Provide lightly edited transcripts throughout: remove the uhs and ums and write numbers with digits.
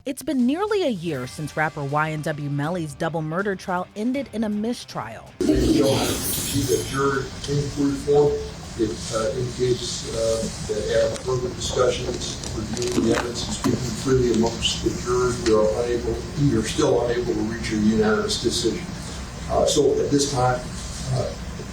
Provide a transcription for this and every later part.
It's been nearly a year since rapper YNW Melly's double murder trial ended in a mistrial. You don't have to keep a jury inquiry form. It indicates that after further discussions, reviewing the evidence and speaking freely amongst the jurors, you're still unable to reach a unanimous decision. So at this time,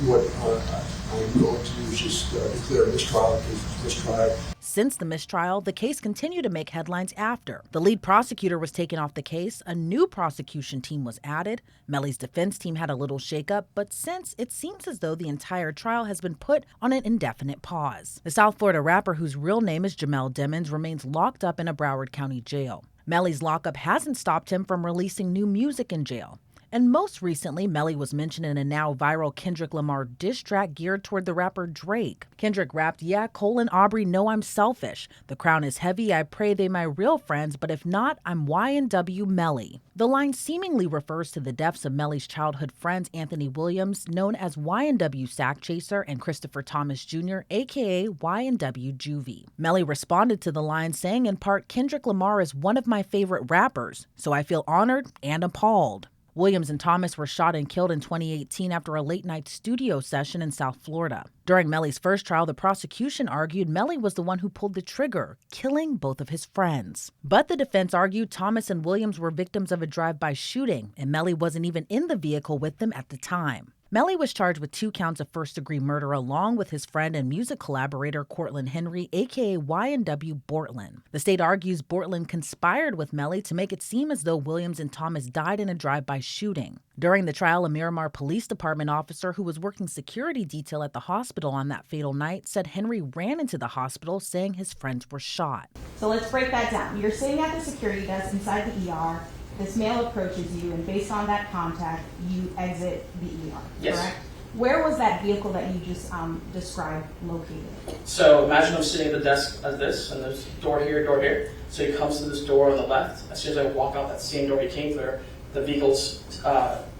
what I'm going to do is just declare a mistrial because it's mistrial. Since the mistrial, the case continued to make headlines after. The lead prosecutor was taken off the case, a new prosecution team was added, Melly's defense team had a little shakeup, but since, it seems as though the entire trial has been put on an indefinite pause. The South Florida rapper, whose real name is Jamell Demons, remains locked up in a Broward County jail. Melly's lockup hasn't stopped him from releasing new music in jail. And most recently, Melly was mentioned in a now viral Kendrick Lamar diss track geared toward the rapper Drake. Kendrick rapped, "Yeah, Cole and Aubrey know I'm selfish. The crown is heavy, I pray they my real friends, but if not, I'm YNW Melly." The line seemingly refers to the deaths of Melly's childhood friends Anthony Williams, known as YNW SakChaser, and Christopher Thomas Jr., aka YNW Juvy. Melly responded to the line saying in part, "Kendrick Lamar is one of my favorite rappers, so I feel honored and appalled." Williams and Thomas were shot and killed in 2018 after a late-night studio session in South Florida. During Melly's first trial, the prosecution argued Melly was the one who pulled the trigger, killing both of his friends. But the defense argued Thomas and Williams were victims of a drive-by shooting, and Melly wasn't even in the vehicle with them at the time. Melly was charged with 2 counts of first-degree murder along with his friend and music collaborator Cortland Henry, aka YNW Bortland. The state argues Bortland conspired with Melly to make it seem as though Williams and Thomas died in a drive-by shooting. During the trial, a Miramar Police Department officer who was working security detail at the hospital on that fatal night said Henry ran into the hospital saying his friends were shot. So let's break that down. You're sitting at the security desk inside the ER. This male approaches you, and based on that contact, you exit the ER, yes. Correct? Where was that vehicle that you just described located? So imagine I'm sitting at the desk as this, and there's door here. So he comes to this door on the left. As soon as I walk out that same door he came through, the vehicle's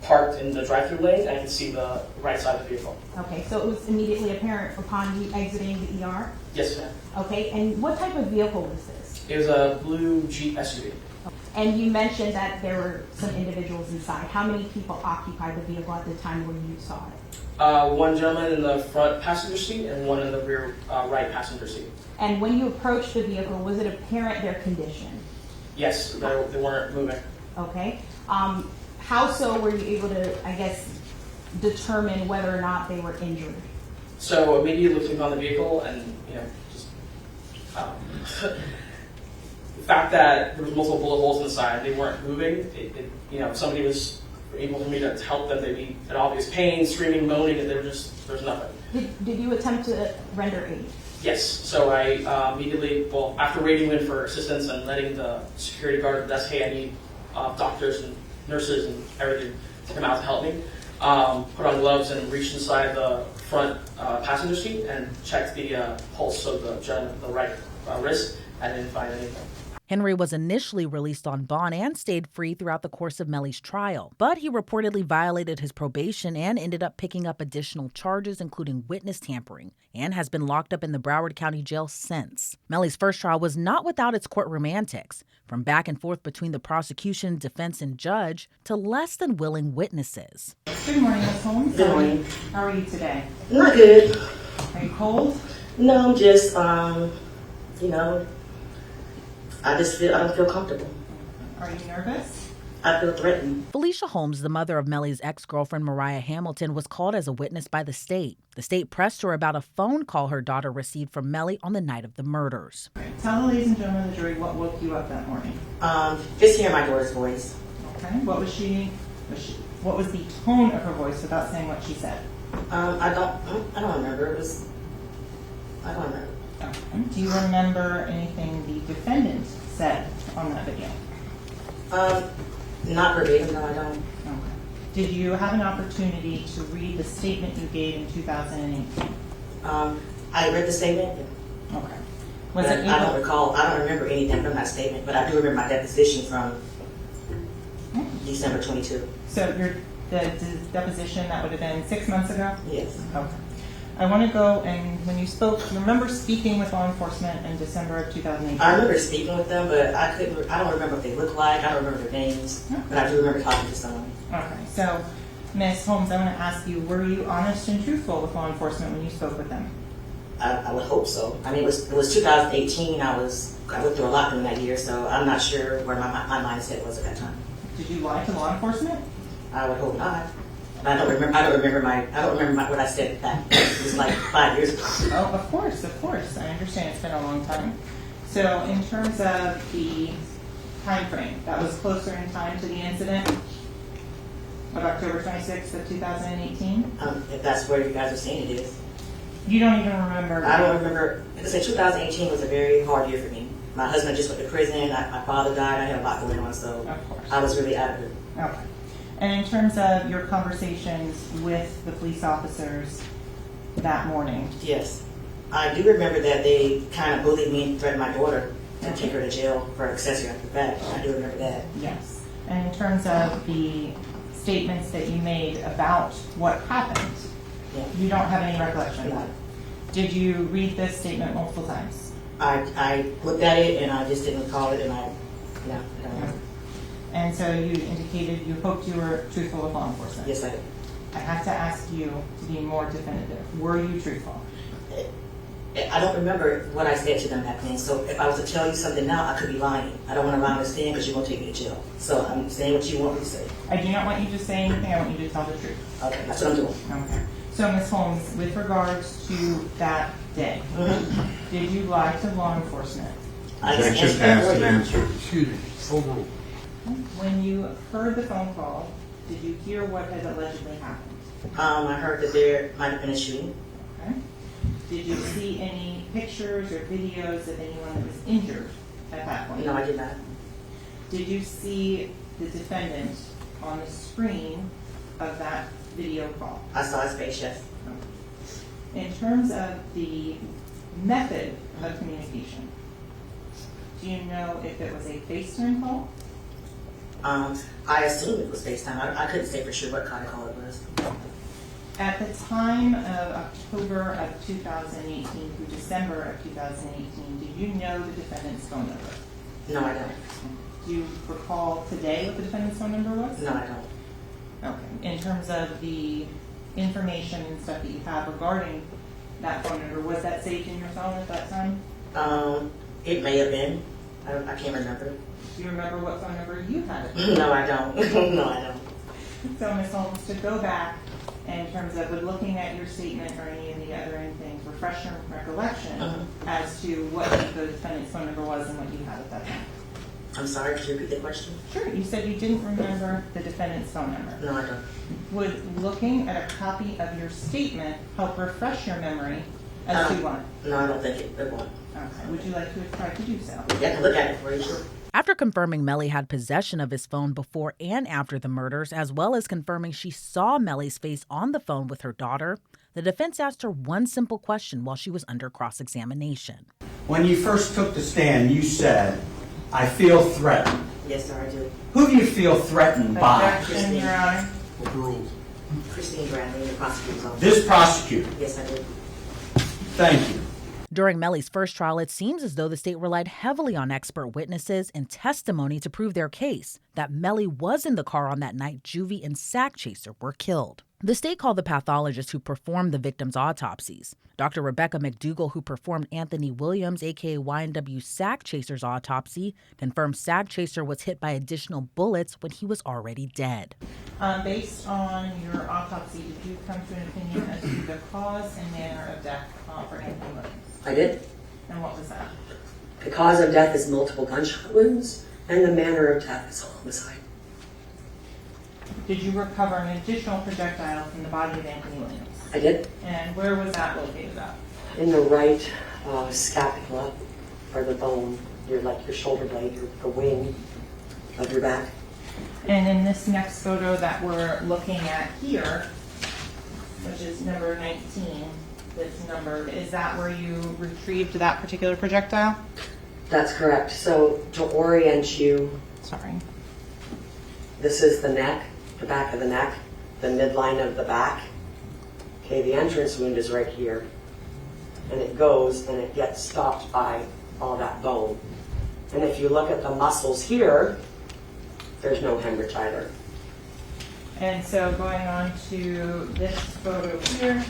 parked in the drive-through lane, and I can see the right side of the vehicle. Okay, so it was immediately apparent upon you exiting the ER? Yes, ma'am. Okay, and what type of vehicle was this? It was a blue Jeep SUV. And you mentioned that there were some individuals inside. How many people occupied the vehicle at the time when you saw it? One gentleman in the front passenger seat and one in the rear right passenger seat. And when you approached the vehicle, was it apparent their condition? Yes, they weren't moving. Okay. How so were you able to, I guess, determine whether or not they were injured? So immediately looking on the vehicle and, just the fact that there was multiple bullet holes inside, they weren't moving. Somebody was able for me to help them. They'd be in obvious pain, screaming, moaning, and there's nothing. Did you attempt to render aid? Yes. So I immediately, after waiting in for assistance and letting the security guard at the desk, hey, I need doctors and nurses and everything to come out to help me, put on gloves and reached inside the front passenger seat and checked the pulse of the right wrist. I didn't find anything. Henry was initially released on bond and stayed free throughout the course of Melly's trial, but he reportedly violated his probation and ended up picking up additional charges, including witness tampering, and has been locked up in the Broward County Jail since. Melly's first trial was not without its courtroom antics, from back and forth between the prosecution, defense, and judge to less than willing witnesses. Good morning, Ms. Holmes. Good morning. How are you today? Not good. Are you cold? No, I'm just, I don't feel comfortable. Are you nervous? I feel threatened. Felicia Holmes, the mother of Melly's ex-girlfriend Mariah Hamilton, was called as a witness by the state. The state pressed her about a phone call her daughter received from Melly on the night of the murders. Tell the ladies and gentlemen of the jury what woke you up that morning. Just hearing my daughter's voice. Okay. What was the tone of her voice without saying what she said? I don't remember. I don't remember. Okay. Do you remember anything the defendant said on that video? Not verbatim, no, I don't. Okay. Did you have an opportunity to read the statement you gave in 2018? I read the statement. Okay. I don't recall. I don't remember anything from that statement, but I do remember my deposition from December 22. So the deposition, that would have been 6 months ago? Yes. Okay. I want to go and when you spoke, remember speaking with law enforcement in December of 2018? I remember speaking with them, but I don't remember what they look like. I don't remember their names, but I do remember talking to someone. Okay, so Ms. Holmes, I want to ask you, were you honest and truthful with law enforcement when you spoke with them? I would hope so. I mean, it was 2018. I went through a lot during that year, so I'm not sure where my mindset was at that time. Did you lie to law enforcement? I would hope not. I don't remember what I said back. It was like 5 years ago. Oh, of course. I understand it's been a long time. So in terms of the time frame, that was closer in time to the incident of October 26th of 2018? If that's where you guys are saying it is. You don't even remember? I don't remember. Like I said, 2018 was a very hard year for me. My husband just went to prison. My father died. I had a lot going on, so Of course. I was really out of it. Okay. And in terms of your conversations with the police officers that morning? Yes. I do remember that they kind of bullied me and threatened my daughter to take her to jail for accessory after the fact. I do remember that. Yes. And in terms of the statements that you made about what happened, Yeah. you don't have any recollection of No. that? Did you read this statement multiple times? I looked at it and I just didn't recall it, and I don't know. And so you indicated you hoped you were truthful with law enforcement. Yes, I did. I have to ask you to be more definitive. Were you truthful? I don't remember what I said to them back then, so if I was to tell you something now, I could be lying. I don't want to lie on the stand because you're going to take me to jail. So I'm saying what you want me to say. I do not want you to say anything. I want you to tell the truth. Okay, that's what I'm doing. Okay. So, Ms. Holmes, with regards to that day, did you lie to law enforcement? I just Objection, answered asked that and question. answered. Excuse me, overruled. When you heard the phone call, did you hear what had allegedly happened? I heard that there might have been a shooting. Okay. Did you see any pictures or videos of anyone that was injured at that point? No, I did not. Did you see the defendant on the screen of that video call? I saw his face, yes. In terms of the method of communication, do you know if it was a FaceTime call? I assumed it was FaceTime. I couldn't say for sure what kind of call it was. At the time of October of 2018 through December of 2018, did you know the defendant's phone number? No, I don't. Do you recall today what the defendant's phone number was? No, I don't. Okay. In terms of the information and stuff that you have regarding that phone number, was that saved in your phone at that time? It may have been. I can't remember. Do you remember what phone number you had? No, I don't. No, I don't. So, Ms. Holmes, to go back in terms of looking at your statement or any of the other things, refresh your recollection as to what the defendant's phone number was and what you had at that time. I'm sorry, could you repeat the question? Sure. You said you didn't remember the defendant's phone number. No, I don't. Would looking at a copy of your statement help refresh your memory as to what? No, I don't think it won't. Okay. Would you like to try to do so? You have to look at it for you, sure. After confirming Melly had possession of his phone before and after the murders, as well as confirming she saw Melly's face on the phone with her daughter, the defense asked her one simple question while she was under cross-examination. When you first took the stand, you said, "I feel threatened." Yes, sir, I do. Who do you feel threatened by? Objection, Your Honor. Overruled. Christine Bradley, the prosecutor's office. This prosecutor. Yes, I do. Thank you. During Melly's first trial, it seems as though the state relied heavily on expert witnesses and testimony to prove their case, that Melly was in the car on that night Juvy and SakChaser were killed. The state called the pathologist who performed the victims' autopsies. Dr. Rebecca McDougall, who performed Anthony Williams, a.k.a. YNW SakChaser's autopsy, confirmed SakChaser was hit by additional bullets when he was already dead. Based on your autopsy, did you come to an opinion as to the cause and manner of death for Anthony Williams? I did. And what was that? The cause of death is multiple gunshot wounds, and the manner of death is homicide. Did you recover an additional projectile from the body of Anthony Williams? I did. And where was that located at? In the right scapula, or the bone, your shoulder blade, the wing of your back. And in this next photo that we're looking at here, which is number 19, this number, is that where you retrieved that particular projectile? That's correct. So to orient you, Sorry. this is the neck, the back of the neck, the midline of the back. Okay, the entrance wound is right here. And it goes and it gets stopped by all that bone. And if you look at the muscles here, there's no hemorrhage either. And so going on to this photo here,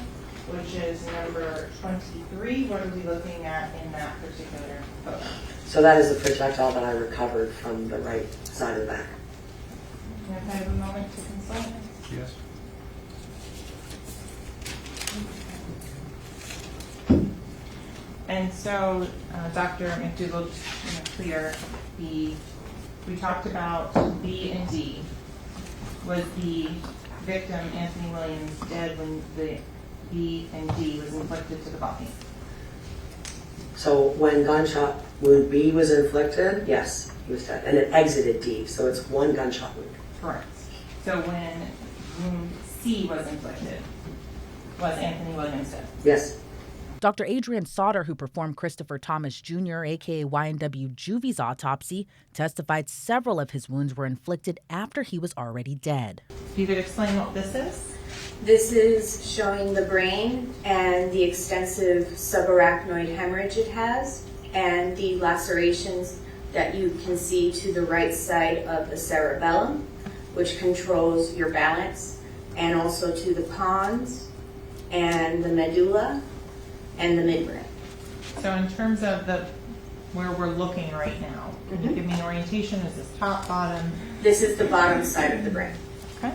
which is number 23, what are we looking at in that particular photo? So that is the projectile that I recovered from the right side of the back. Can I have a moment to consult? Yes. And so, Dr. McDougall, just to clear, we talked about B and D. Was the victim, Anthony Williams, dead when the B and D was inflicted to the body? So when gunshot wound B was inflicted, yes, he was dead. And it exited D, so it's one gunshot wound. Correct. So when wound C was inflicted, was Anthony Williams dead? Yes. Dr. Adrian Sauter, who performed Christopher Thomas Jr., aka YNW Juvy's autopsy, testified several of his wounds were inflicted after he was already dead. If you could explain what this is? This is showing the brain and the extensive subarachnoid hemorrhage it has, and the lacerations that you can see to the right side of the cerebellum, which controls your balance, and also to the pons and the medulla and the midbrain. So in terms of where we're looking right now, can you give me an orientation? Is this top, bottom? This is the bottom side of the brain. Okay.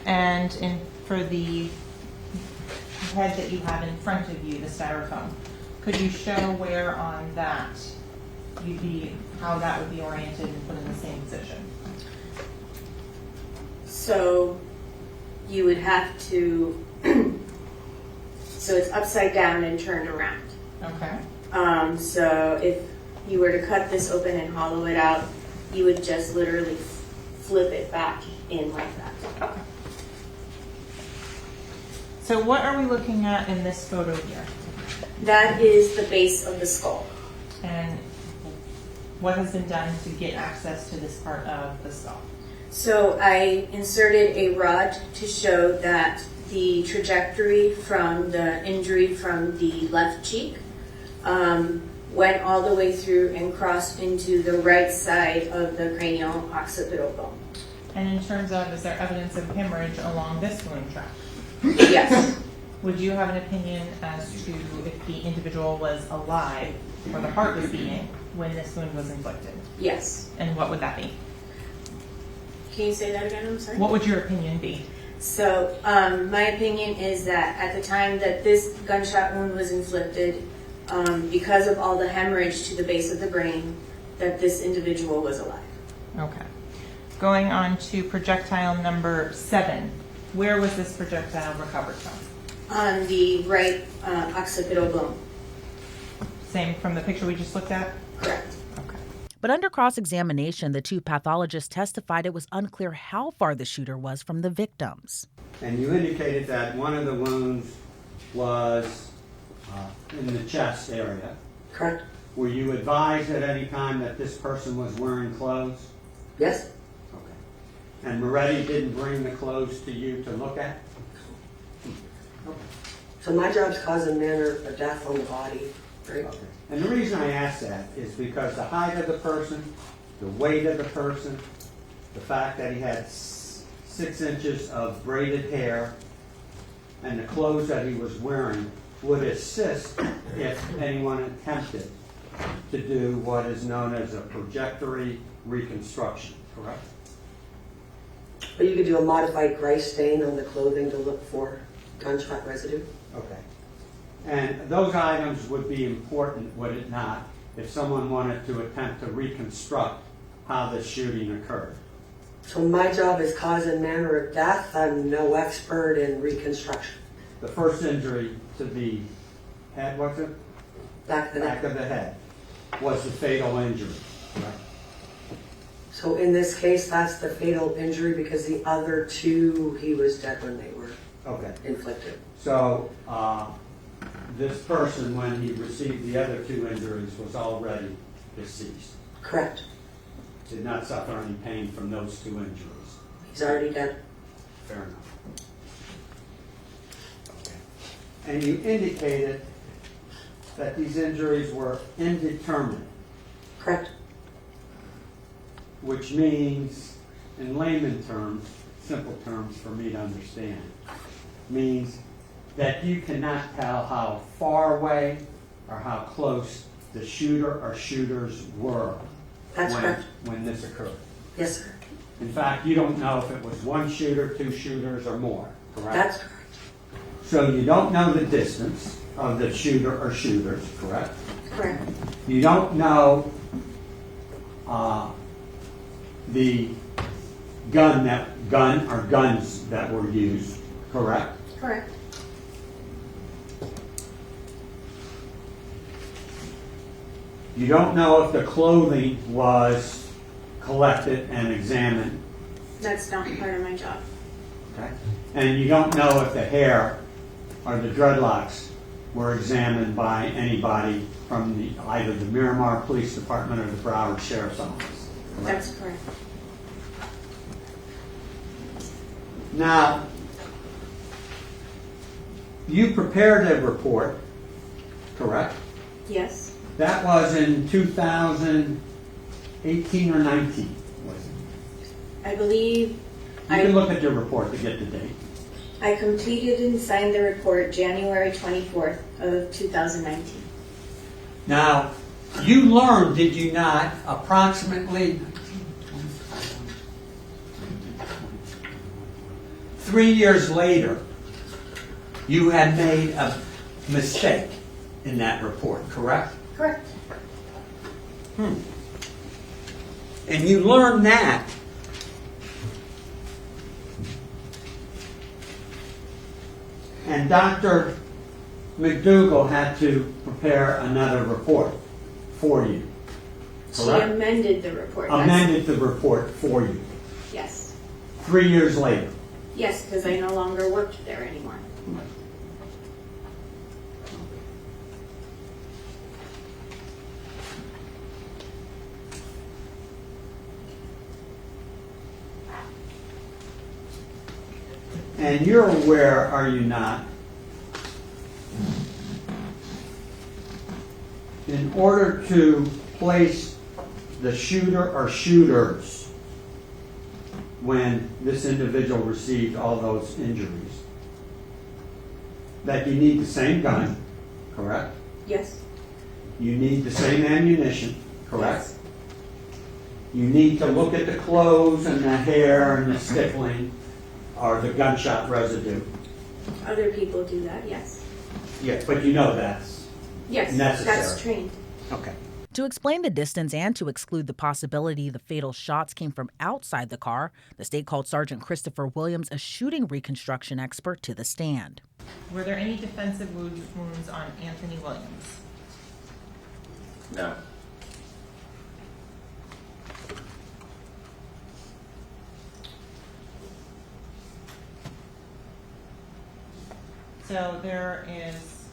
And for the head that you have in front of you, the styrofoam, could you show where on that how that would be oriented and put in the same position? So you would have to, so it's upside down and turned around. Okay. So if you were to cut this open and hollow it out, you would just literally flip it back in like that. Okay. So what are we looking at in this photo here? That is the base of the skull. And what has been done to get access to this part of the skull? So I inserted a rod to show that the trajectory from the injury from the left cheek went all the way through and crossed into the right side of the cranial occipital bone. And in terms of, is there evidence of hemorrhage along this wound track? Yes. Would you have an opinion as to if the individual was alive or the heart was beating when this wound was inflicted? Yes. And what would that be? Can you say that again? I'm sorry. What would your opinion be? So my opinion is that at the time that this gunshot wound was inflicted, because of all the hemorrhage to the base of the brain, that this individual was alive. Okay. Going on to projectile number 7. Where was this projectile recovered from? On the right occipital bone. Same from the picture we just looked at? Correct. Okay. But under cross-examination, the two pathologists testified it was unclear how far the shooter was from the victims. And you indicated that one of the wounds was in the chest area. Correct? Were you advised at any time that this person was wearing clothes? Yes? Okay. And Moretti didn't bring the clothes to you to look at? So my job's cause and manner of death on the body, right? Okay. And the reason I ask that is because the height of the person, the weight of the person, the fact that he had 6 inches of braided hair, and the clothes that he was wearing would assist if anyone attempted to do what is known as a trajectory reconstruction, correct? But you could do a modified Grice stain on the clothing to look for gunshot residue. Okay. And those items would be important, would it not, if someone wanted to attempt to reconstruct how the shooting occurred? So my job is cause and manner of death. I'm no expert in reconstruction. The first injury to the head, was it? Back of the Back neck. of the head was the fatal injury, right? So in this case, that's the fatal injury because the other two, he was dead when they were Okay. inflicted. So this person, when he received the other 2 injuries, was already deceased. Correct. Did not suffer any pain from those 2 injuries. He's already dead. Fair enough. Okay. and you indicated that these injuries were indeterminate, Correct? which means, in layman terms, simple terms for me to understand, means that you cannot tell how far away or how close the shooter or shooters were That's correct. when this occurred. Yes, sir. In fact, you don't know if it was one shooter, two shooters, or more, correct? That's correct. So you don't know the distance of the shooter or shooters, correct? Correct. You don't know the gun or guns that were used, correct? Correct. You don't know if the clothing was collected and examined, That's not part of my job. okay? And you don't know if the hair or the dreadlocks were examined by anybody from either the Miramar Police Department or the Broward Sheriff's Office, correct? That's correct. Now, you prepared a report, correct? Yes. That was in 2018 or 19, was it? I believe You can look at your report to get the date. I completed and signed the report January 24th of 2019. Now, you learned, did you not, approximately 3 years later, you had made a mistake in that report, correct? Correct. And you learned that and Dr. McDougall had to prepare another report for you, She correct? amended the report. That's- Amended the report for you Yes. 3 years later. Yes, because I no longer worked there anymore. And you're aware, are you not, in order to place the shooter or shooters when this individual received all those injuries, that you need the same gun, correct? Yes. You need the same ammunition, correct? Yes. You need to look at the clothes and the hair and the stippling or the gunshot residue. Other people do that, yes. Yes, but you know that's Yes, necessary. that's trained. Okay. To explain the distance and to exclude the possibility the fatal shots came from outside the car, the state called Sergeant Christopher Williams, a shooting reconstruction expert, to the stand. Were there any defensive wounds on Anthony Williams? No. So there is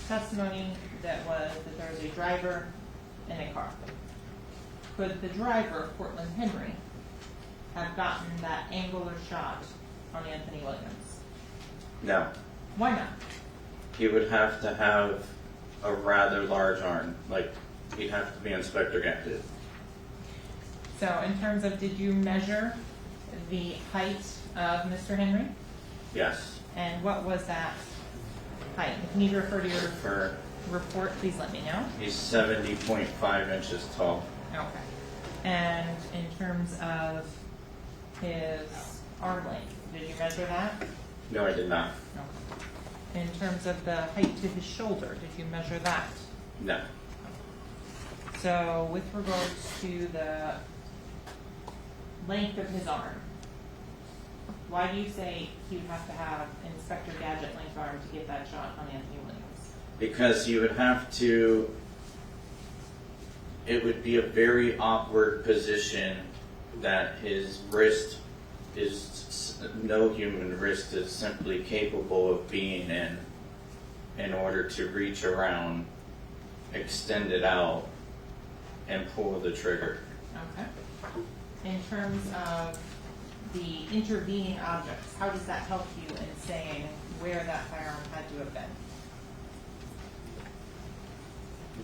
testimony that there was a driver in a car. Could the driver, Portland Henry, have gotten that angular shot on Anthony Williams? No. Why not? He would have to have a rather large arm. Like, he'd have to be Inspector Gadget. So in terms of, did you measure the height of Mr. Henry? Yes. And what was that height? If you need to refer to your For report, please let me know. he's 70.5 inches tall. Okay. And in terms of his arm length, did you measure that? No, I did not. No. In terms of the height to his shoulder, did you measure that? No. So with regards to the length of his arm, why do you say he would have to have Inspector Gadget length arm to get that shot on Anthony Williams? Because you would have to, it would be a very awkward position that his wrist is, no human wrist is simply capable of being in order to reach around, extend it out, and pull the trigger. Okay. In terms of the intervening objects, how does that help you in saying where that firearm had to have been?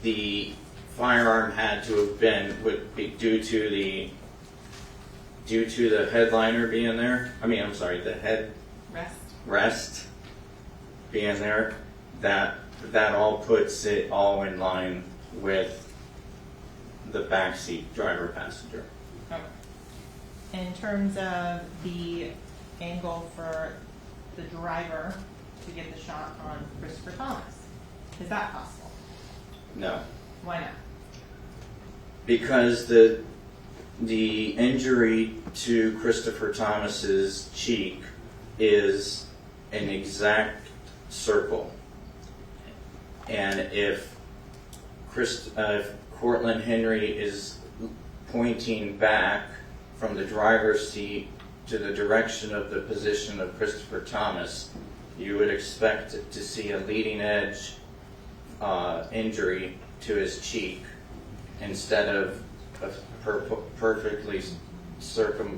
The firearm had to have been would be due to the headliner being there. I'm sorry, the head rest being there. That all puts it all in line with the backseat driver passenger. Okay. In terms of the angle for the driver to get the shot on Christopher Thomas, is that possible? No. Why not? Because the injury to Christopher Thomas's cheek is an exact circle. And if Cortland Henry is pointing back from the driver's seat to the direction of the position of Christopher Thomas, you would expect to see a leading edge injury to his cheek instead of a perfectly circle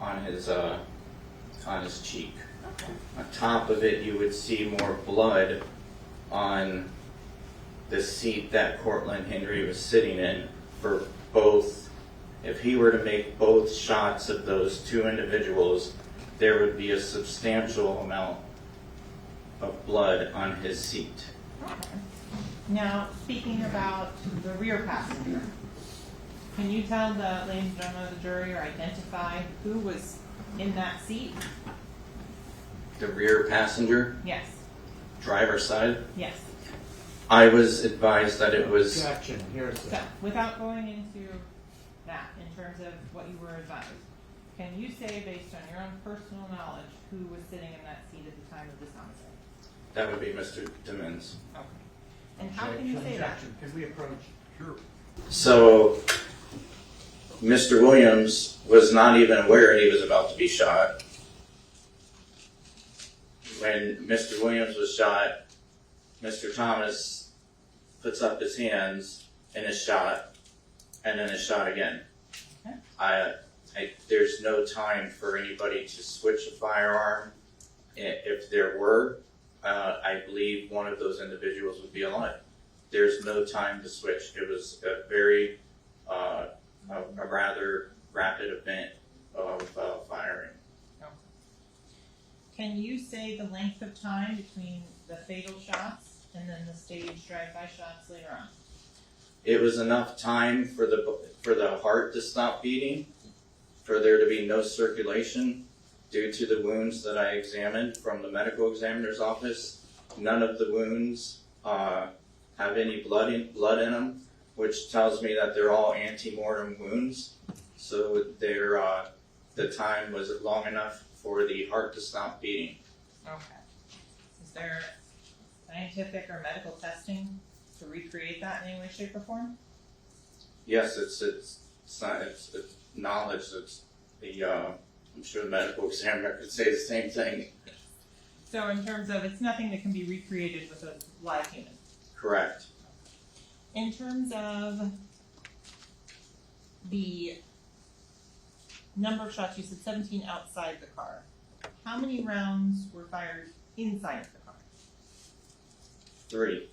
on his cheek. Okay. On top of it, you would see more blood on the seat that Cortland Henry was sitting in for both. If he were to make both shots of those two individuals, there would be a substantial amount of blood on his seat. Okay. Now, speaking about the rear passenger, can you tell the ladies and gentlemen of the jury or identify who was in that seat? The rear passenger, Yes. driver's side, Yes. I was advised that it was Objection, hearsay. So, without going into that, in terms of what you were advised, can you say, based on your own personal knowledge, who was sitting in that seat at the time of this homicide? that would be Mr. Demons. Okay. And how can you say that? Objection, can we approach? Sure. So, Mr. Williams was not even aware he was about to be shot. When Mr. Williams was shot, Mr. Thomas puts up his hands and is shot, and then is shot again. Okay. There's no time for anybody to switch a firearm. If there were, I believe one of those individuals would be alive. There's no time to switch. It was a very, a rather rapid event of firing. Okay. Can you say the length of time between the fatal shots and then the staged drive-by shots later on? It was enough time for the heart to stop beating, for there to be no circulation due to the wounds that I examined from the medical examiner's office. None of the wounds have any blood in them, which tells me that they're all ante-mortem wounds. So the time was long enough for the heart to stop beating. Okay. Is there scientific or medical testing to recreate that in any way, shape, or form? Yes, it's knowledge. It's I'm sure the medical examiner could say the same thing. So in terms of, it's nothing that can be recreated with a live human. Correct. In terms of the number of shots, you said 17 outside the car. How many rounds were fired inside of the car? 3.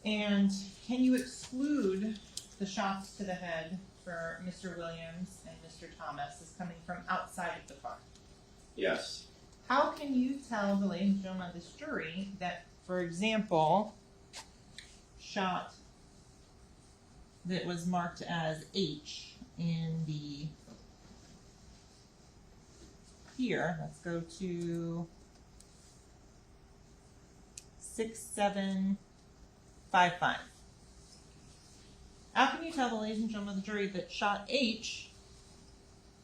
And can you exclude the shots to the head for Mr. Williams and Mr. Thomas as coming from outside of the car? Yes. How can you tell the ladies and gentlemen of this jury that, for example, shot that was marked as H in the here, let's go to 6755. How can you tell the ladies and gentlemen of the jury that shot H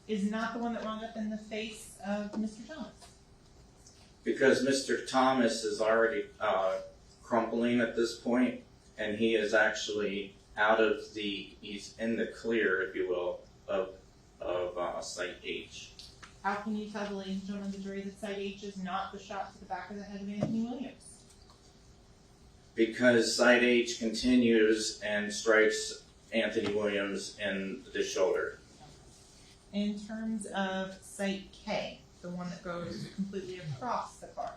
is not the one that wound up in the face of Mr. Thomas? Because Mr. Thomas is already crumpling at this point, and he is actually he's in the clear, if you will, of site H. How can you tell the ladies and gentlemen of the jury that site H is not the shot to the back of the head of Anthony Williams? Because site H continues and strikes Anthony Williams in the shoulder. In terms of site K, the one that goes completely across the car.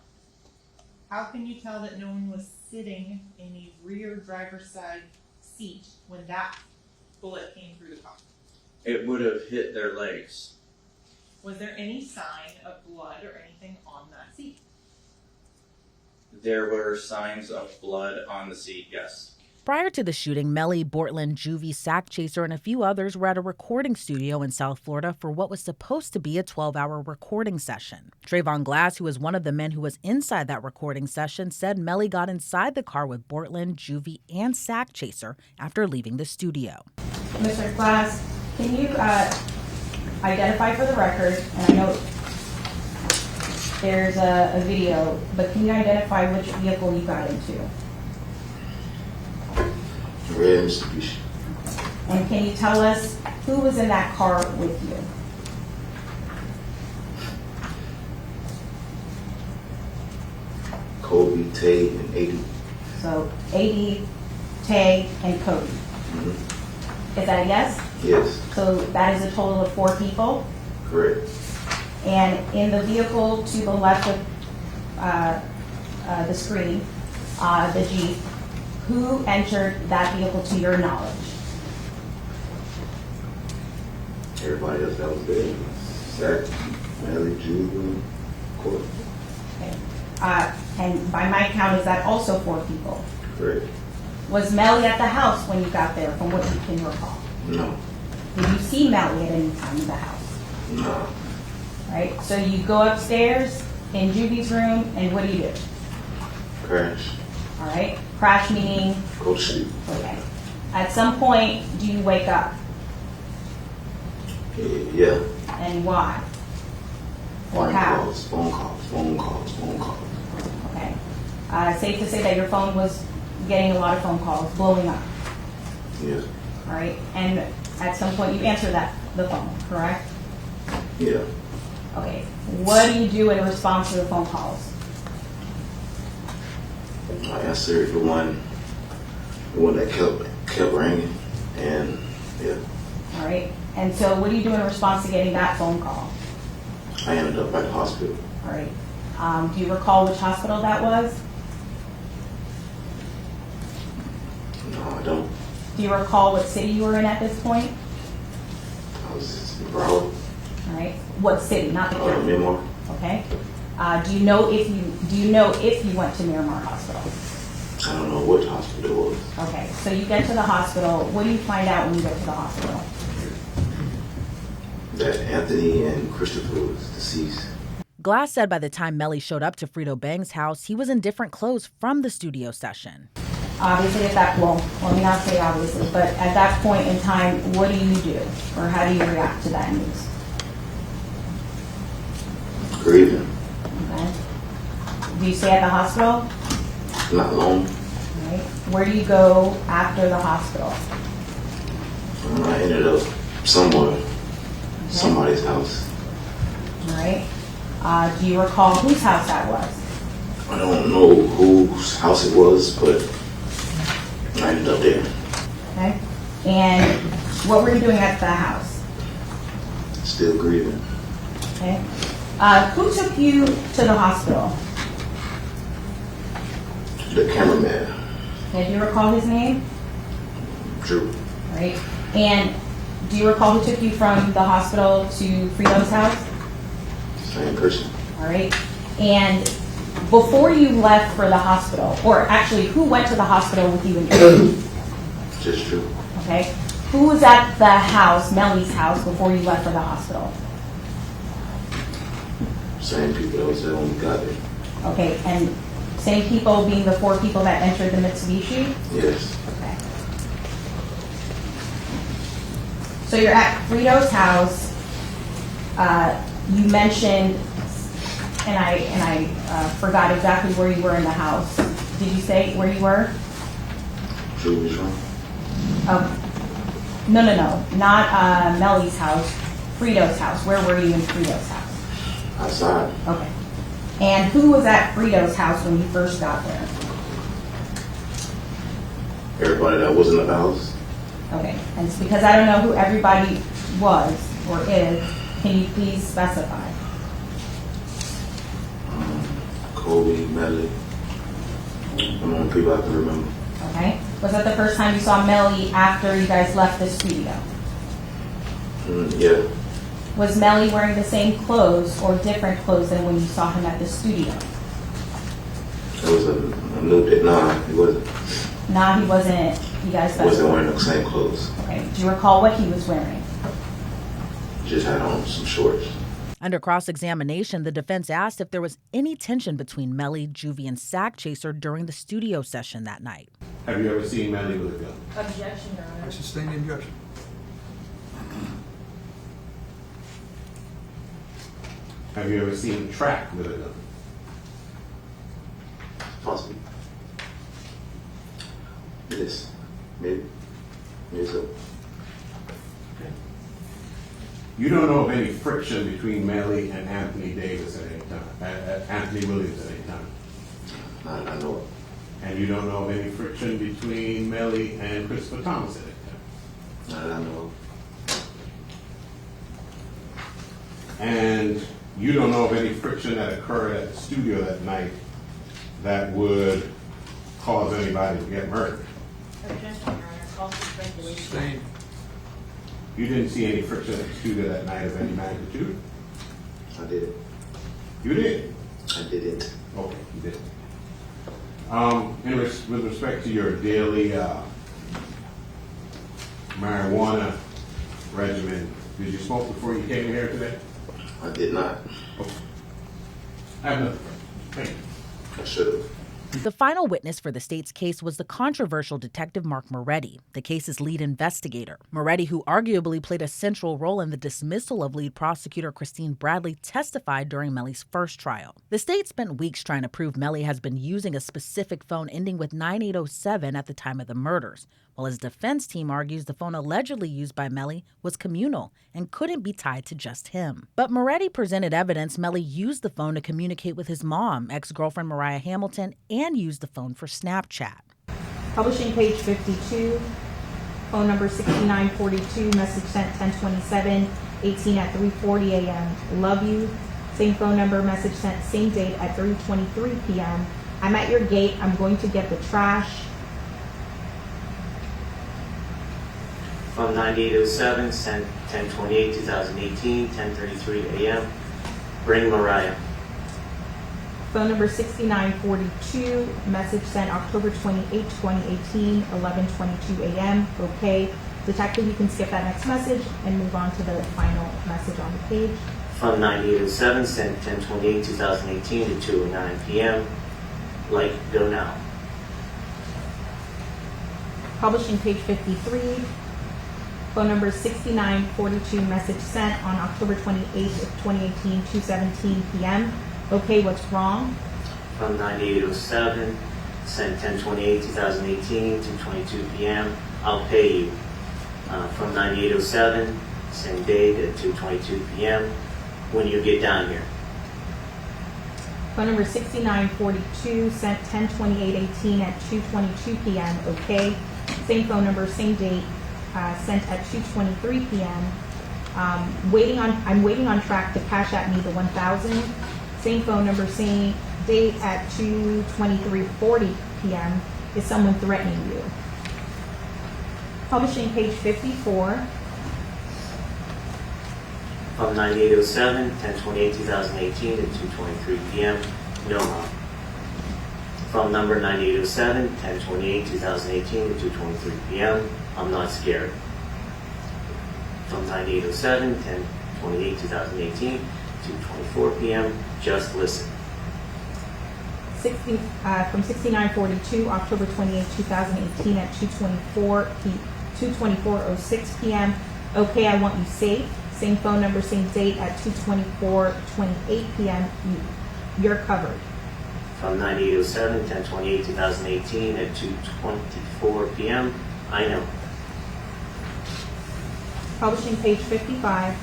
How can you tell that no one was sitting in the rear driver's side seat when that bullet came through the car? It would have hit their legs. Was there any sign of blood or anything on that seat? There were signs of blood on the seat, yes. Prior to the shooting, Melly, Bortland, Juvy, SakChaser, and a few others were at a recording studio in South Florida for what was supposed to be a 12-hour recording session. Trayvon Glass, who was one of the men who was inside that recording session, said Melly got inside the car with Bortland, Juvy, and SakChaser after leaving the studio. Mr. Glass, can you identify for the record, and I know there's a video, but can you identify which vehicle you got into? Red Mitsubishi. And can you tell us who was in that car with you? Kobe, Tay, and 80. So 80, Tay, and Cody. Mm-hmm. Is that a yes? Yes. So that is a total of 4 people. Correct. And in the vehicle to the left of the screen, the Jeep, who entered that vehicle to your knowledge? Everybody else that was there. Sak, Melly, Juvy, Court. Okay. And by my count, is that also 4 people? Correct. Was Melly at the house when you got there, from what you can recall? No. Did you see Melly at any time in the house? No. Right? So you go upstairs in Juvy's room, and what do? Crash. All right? Crash meaning? Go to sleep. Okay. At some point, do you wake up? Yeah. And why? Or Phone how? calls, phone calls, phone calls, phone calls. Okay. Safe to say that your phone was getting a lot of phone calls, blowing up. Yes. All right. And at some point, you answer the phone, correct? Yeah. Okay. What do you do in response to the phone calls? I answered the one that kept ringing, and yeah. All right. And so what do you do in response to getting that phone call? I ended up at the hospital. All right. Do you recall which hospital that was? No, I don't. Do you recall what city you were in at this point? I was in Broward. All right. What city? Not the county. Miramar. Okay. Do you know if you went to Miramar Hospital? I don't know what hospital it was. Okay. So you get to the hospital. What do you find out when you get to the hospital? That Anthony and Christopher was deceased. Glass said by the time Melly showed up to Frito Bang's house, he was in different clothes from the studio session. Obviously, at that let me not say obviously, but at that point in time, what do you do, or how do you react to that news? Grieving. Okay. Do you stay at the hospital? Not long. All right. Where do you go after the hospital? I ended up somewhere. Somebody's house. All right. Do you recall whose house that was? I don't know whose house it was, but I ended up there. Okay. And what were you doing at the house? Still grieving. Okay. Who took you to the hospital? The cameraman. Okay. Do you recall his name? Drew. All right. And do you recall who took you from the hospital to Frito's house? Same person. All right. And before you left for the hospital, or actually, who went to the hospital with you? Just Drew. Okay. Who was at the house, Melly's house, before you left for the hospital? Same people that was there when we got there. Okay. And same people being the 4 people that entered the Mitsubishi? Yes. Okay. So you're at Frito's house. You mentioned, and I forgot exactly where you were in the house. Did you say where you were? Drew's room. Oh, no, not Melly's house. Frito's house. Where were you in Frito's house? Outside. Okay. And who was at Frito's house when you first got there? Everybody that wasn't at the house. Okay. And it's because I don't know who everybody was or is, can you please specify? Kobe, Melly. I'm on people I can remember. Okay. Was that the first time you saw Melly after you guys left the studio? Yeah. Was Melly wearing the same clothes or different clothes than when you saw him at the studio? It was a new day. Nah, he wasn't. Nah, he wasn't. You guys Wasn't wearing the same clothes. Okay. Do you recall what he was wearing? Just had on some shorts. Under cross-examination, the defense asked if there was any tension between Melly, Juvy, and SakChaser during the studio session that night. Have you ever seen Melly with a gun? Objection, Your Honor. I sustain the objection. Have you ever seen him track with a gun? Possibly. Yes. Maybe. Maybe so. You don't know of any friction between Melly and Anthony Davis at any time, Anthony Williams at any time? I know it. And you don't know of any friction between Melly and Christopher Thomas at any time? I know it. And you don't know of any friction that occurred at the studio that night that would cause anybody to get murdered? Objection, Your Honor. False speculation. Sustain. You didn't see any friction at the studio that night of any magnitude? I did. You did? I didn't. Okay, you did. With respect to your daily marijuana regimen, did you smoke before you came here today? I did not. Okay. I have nothing. Thank you. I should have. The final witness for the state's case was the controversial Detective Mark Moretti, the case's lead investigator. Moretti, who arguably played a central role in the dismissal of lead prosecutor Christine Bradley, testified during Melly's first trial. The state spent weeks trying to prove Melly has been using a specific phone ending with 9807 at the time of the murders, while his defense team argues the phone allegedly used by Melly was communal and couldn't be tied to just him. But Moretti presented evidence Melly used the phone to communicate with his mom, ex-girlfriend Mariah Hamilton, and used the phone for Snapchat. Publishing page 52, phone number 6942, message sent 10/27/18 at 3:40 a.m. Love you. Same phone number, message sent same date at 3:23 p.m. I'm at your gate. I'm going to get the trash. From 9807, sent 10/28/2018, 10:33 a.m. Bring Mariah. Phone number 6942, message sent October 28, 2018, 11:22 a.m. Okay. Detective, you can skip that next message and move on to the final message on the page. From 9807, sent 10/28/2018 to 2:09 p.m. Like, go now. Publishing page 53. Phone number 6942, message sent on October 28, 2018, 2:17 p.m. Okay, what's wrong? From 9807, sent 10/28/2018 to 22 p.m. I'll pay you. From 9807, same date at 2:22 p.m. When you get down here. Phone number 6942, sent 10/28/18 at 2:22 p.m. Okay. Same phone number, same date, sent at 2:23 p.m. I'm waiting on track to cash at me the 1,000. Same phone number, same date at 2:23:40 p.m. Is someone threatening you? Publishing page 54. From 9807, 10/28/2018 to 2:23 p.m. No, Mom. From number 9807, 10/28/2018 to 2:23 p.m. I'm not scared. From 9807, 10/28/2018 to 2:24 p.m. Just listen. From 6942, October 28, 2018 at 2:24:06 p.m. Okay, I want you safe. Same phone number, same date at 2:24:28 p.m. You're covered. From 9807, 10/28/2018 at 2:24 p.m. I know. Publishing page 55.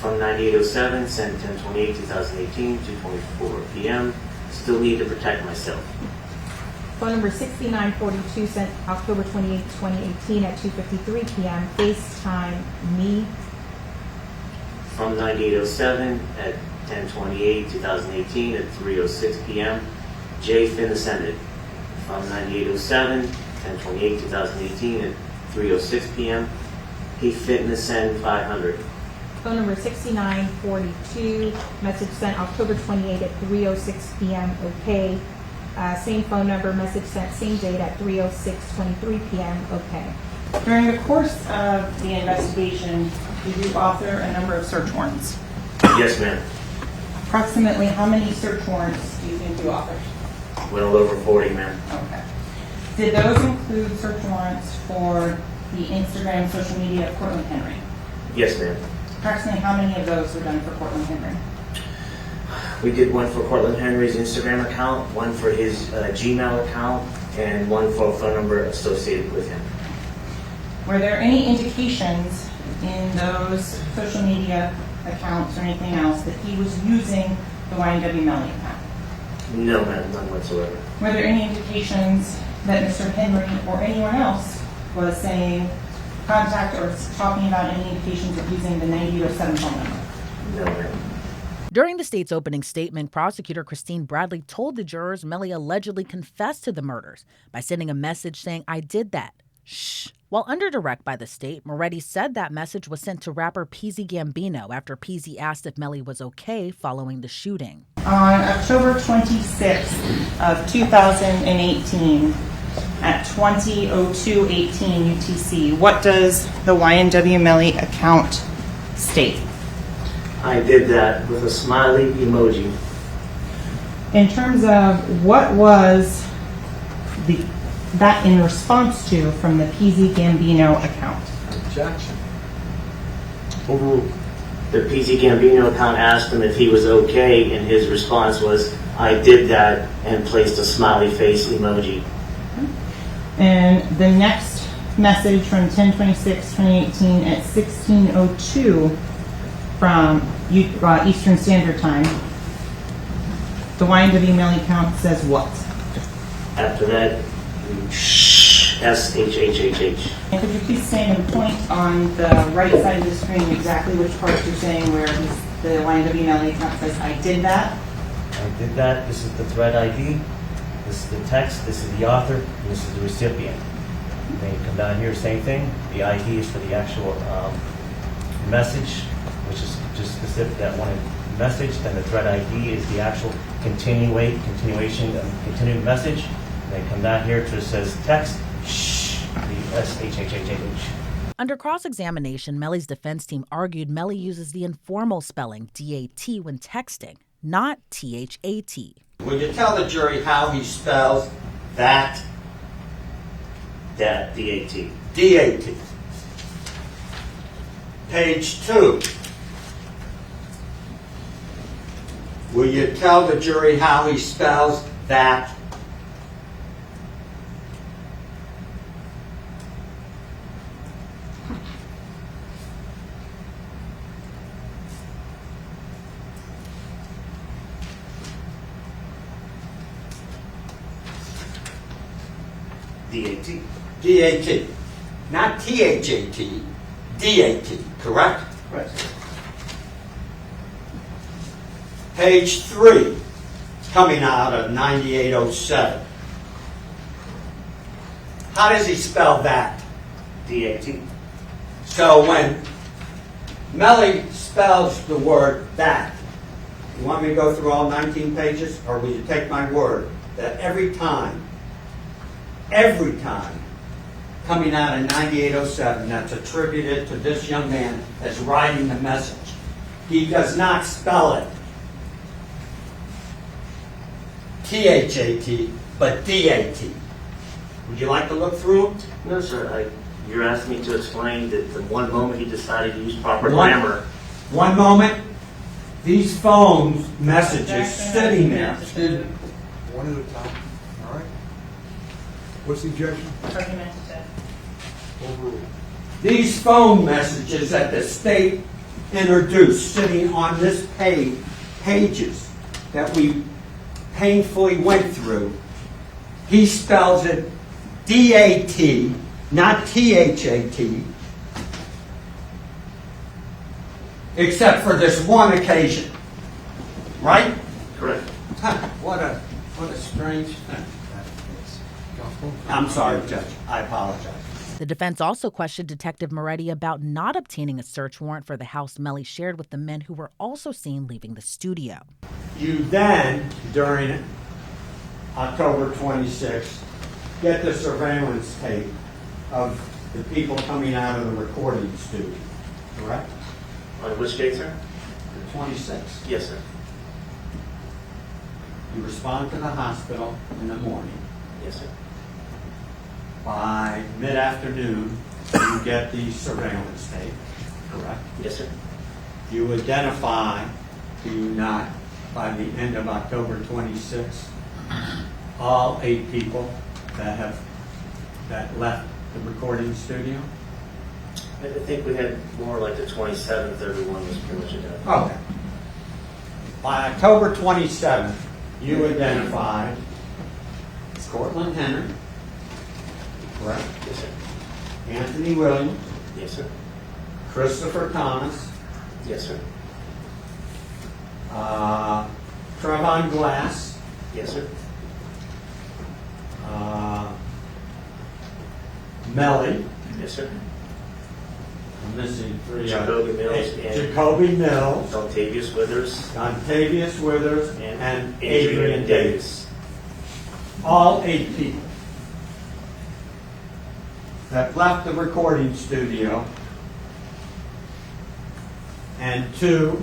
From 9807, sent 10/28/2018 to 2:24 p.m. Still need to protect myself. Phone number 6942, sent October 28, 2018 at 2:53 p.m. FaceTime me. From 9807 at 10/28/2018 at 3:06 p.m. J. Finn ascended from 9807, 10/28/2018 at 3:06 p.m. He Fitness Send 500. Phone number 6942, message sent October 28 at 3:06 p.m. Okay. Same phone number, message sent same date at 3:06:23 p.m. Okay. During the course of the investigation, did you author a number of search warrants? Yes, ma'am. Approximately how many search warrants do you think you authored? Well over 40, ma'am. Okay. Did those include search warrants for the Instagram social media of Cortland Henry? Yes, ma'am. Approximately how many of those were done for Cortland Henry? We did one for Cortland Henry's Instagram account, one for his Gmail account, and one for a phone number associated with him. Were there any indications in those social media accounts or anything else that he was using the YNW Melly account? No, ma'am, none whatsoever. Were there any indications that Mr. Henry or anyone else was saying contact or talking about any indications of using the 9807 phone number? No, ma'am. During the state's opening statement, prosecutor Christine Bradley told the jurors Melly allegedly confessed to the murders by sending a message saying, "I did that. Shh." While under direct by the state, Moretti said that message was sent to rapper Peasy Gambino after Peasy asked if Melly was okay following the shooting. On October 26th of 2018 at 20:02:18 UTC, what does the YNW Melly account state? I did that with a smiley emoji. In terms of what was that in response to from the Peasy Gambino account? Objection. Overruled. The PZ Gambino account asked him if he was okay, and his response was, "I did that," and placed a smiley face emoji. And the next message from 10/26/2018 at 16:02 from Eastern Standard Time, the YNW Melly account says what? After that, SHHHH. And could you please stand and point on the right side of the screen exactly which part you're saying where the YNW Melly account says, "I did that"? I did that. This is the thread ID. This is the text. This is the author. And this is the recipient. Then you come down here, same thing. The ID is for the actual message, which is just specific that one message. Then the thread ID is the actual continuing message. Then come down here to it says text, the SHHHH. Under cross-examination, Melly's defense team argued Melly uses the informal spelling DAT when texting, not THAT. Will you tell the jury how he spells that? That, DAT. DAT. Page 2. Will you tell the jury how he spells that? DAT. DAT. Not THAT. DAT, correct? Right. Page 3, coming out of 9807. How does he spell that? DAT. So when Melly spells the word that, you want me to go through all 19 pages? Or will you take my word that every time, coming out of 9807 that's attributed to this young man as writing the message, he does not spell it THAT, but DAT. Would you like to look through them? No, sir. You're asking me to explain that the one moment he decided to use proper grammar. One moment, these phone messages sitting there. One at a time. All right. What's the objection? Overruled. These phone messages that the state introduced sitting on this pages that we painfully went through, he spells it DAT, not THAT, except for this one occasion. right? Correct. What a strange thing. I'm sorry, Judge. I apologize. The defense also questioned Detective Moretti about not obtaining a search warrant for the house Melly shared with the men who were also seen leaving the studio. You then, during October 26th, get the surveillance tape of the people coming out of the recording studio, correct? On which date, sir? The 26th. Yes, sir. You respond to the hospital in the morning. Yes, sir. By mid-afternoon, you get the surveillance tape, correct? Yes, sir. You identify, do you not, by the end of October 26th, all 8 people that left the recording studio? I think we had more like the 27th, everyone was pretty much identified. Okay. By October 27th, you identified Cortland Henry, correct? Yes, sir. Anthony Williams, Yes, sir. Christopher Thomas, Yes, sir. Trevon Glass, Yes, sir. Melly, Yes, sir. I'm missing 3 Jacoby Mills and Jacoby Mills, Dontavius Withers Dontavius Withers, and Adrian Davis. Davis. All 8 people that left the recording studio, and 2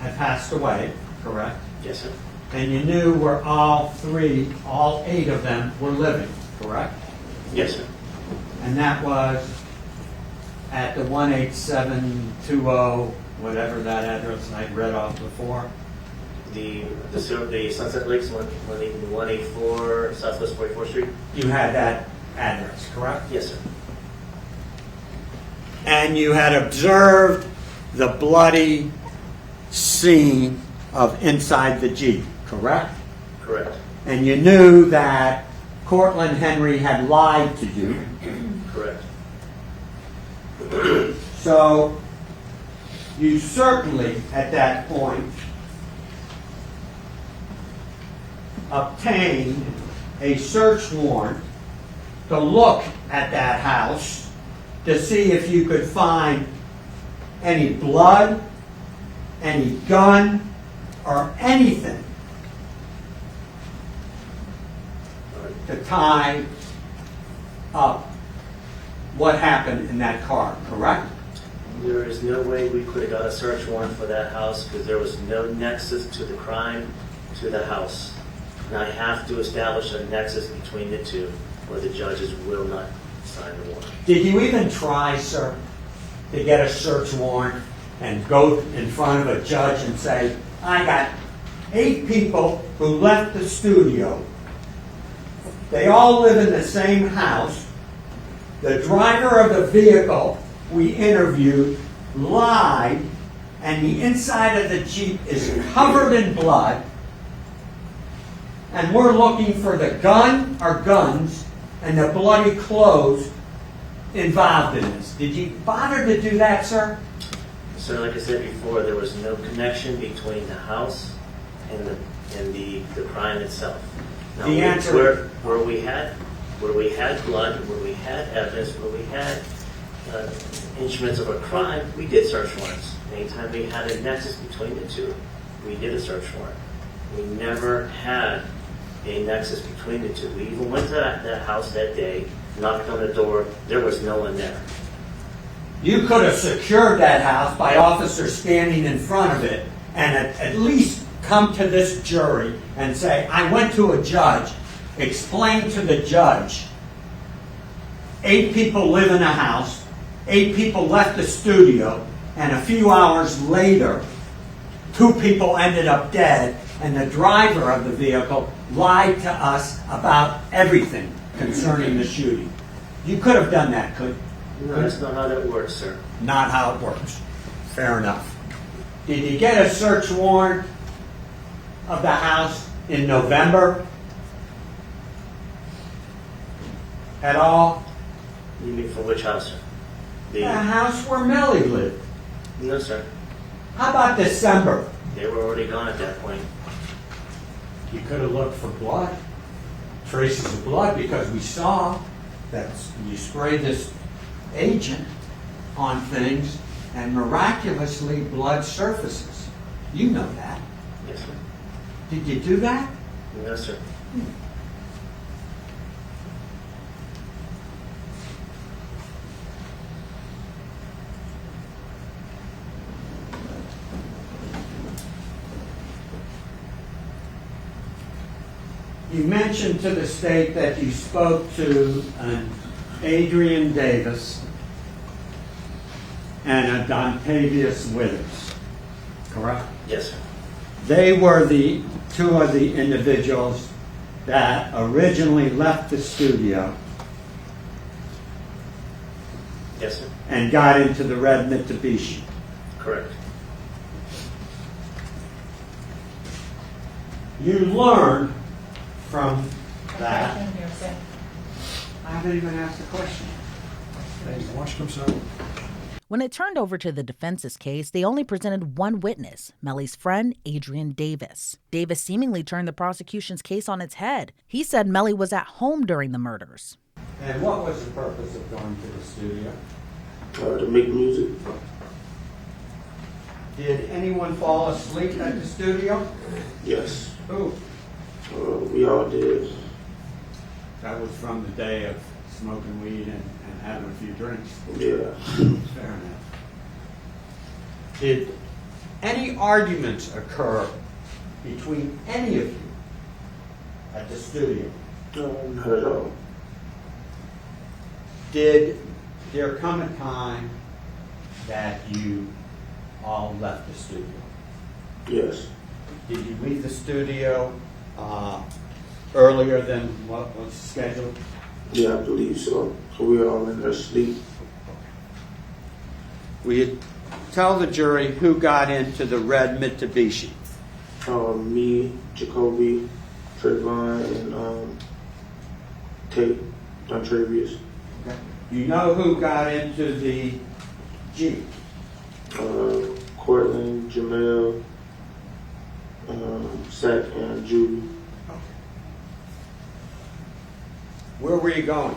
had passed away, correct? Yes, sir. And you knew where all 8 of them were living, correct? Yes, sir. And that was at the 18720, whatever that address I read off before. The Sunset Lakes 184 Southwest 44th Street. You had that address, correct? Yes, sir. And you had observed the bloody scene of inside the Jeep, correct? Correct. And you knew that Cortland Henry had lied to you. Correct. So you certainly, at that point, obtained a search warrant to look at that house to see if you could find any blood, any gun, or anything to tie up what happened in that car, correct? There is no way we could have got a search warrant for that house because there was no nexus to the crime to the house. And I have to establish a nexus between the two or the judges will not sign the warrant. Did you even try, sir, to get a search warrant and go in front of a judge and say, I got 8 people who left the studio. They all live in the same house. The driver of the vehicle we interviewed lied, and the inside of the Jeep is covered in blood, and we're looking for the gun or guns and the bloody clothes involved in this. Did you bother to do that, sir? So like I said before, there was no connection between the house and the crime itself. Now, The answer- where we had blood, where we had evidence, where we had instruments of a crime, we did search warrants. Anytime we had a nexus between the two, we did a search warrant. We never had a nexus between the two. We even went to that house that day, knocked on the door, there was no one there. You could have secured that house by officers standing in front of it and at least come to this jury and say, I went to a judge, explain to the judge, 8 people live in a house, 8 people left the studio, and a few hours later, 2 people ended up dead, and the driver of the vehicle lied to us about everything concerning the shooting. You could have done that, could you? No, that's not how that works, sir. Not how it works. Fair enough. Did you get a search warrant of the house in November at all? You mean for which house, sir? The house where Melly lived. No, sir. How about December? They were already gone at that point. You could have looked for blood, traces of blood, because we saw that you sprayed this agent on things and miraculously blood surfaces. You know that. Yes, sir. Did you do that? Yes, sir. You mentioned to the state that you spoke to an Adrian Davis and a Dontavius Withers, correct? Yes, sir. They were the two of the individuals that originally left the studio Yes, sir. and got into the red Mitsubishi. Correct. You learned from that. Objection, hearsay. I haven't even asked a question. Watch himself. When it turned over to the defense's case, they only presented one witness, Melly's friend, Adrian Davis. Davis seemingly turned the prosecution's case on its head. He said Melly was at home during the murders. And what was the purpose of going to the studio? To make music. Did anyone fall asleep at the studio? Yes. Who? We all did. That was from the day of smoking weed and having a few drinks. Yeah. Fair enough. Did any arguments occur between any of you at the studio? No, not at all. Did there come a time that you all left the studio? Yes. Did you leave the studio earlier than what was scheduled? Yeah, I believe so. So we were all in there asleep. Will you tell the jury who got into the red Mitsubishi? Me, Jacoby, Trayvon, and Tate, Dontravius. Okay. You know who got into the Jeep? Cortland, Jamell, Sak and Juvy. Where were you going?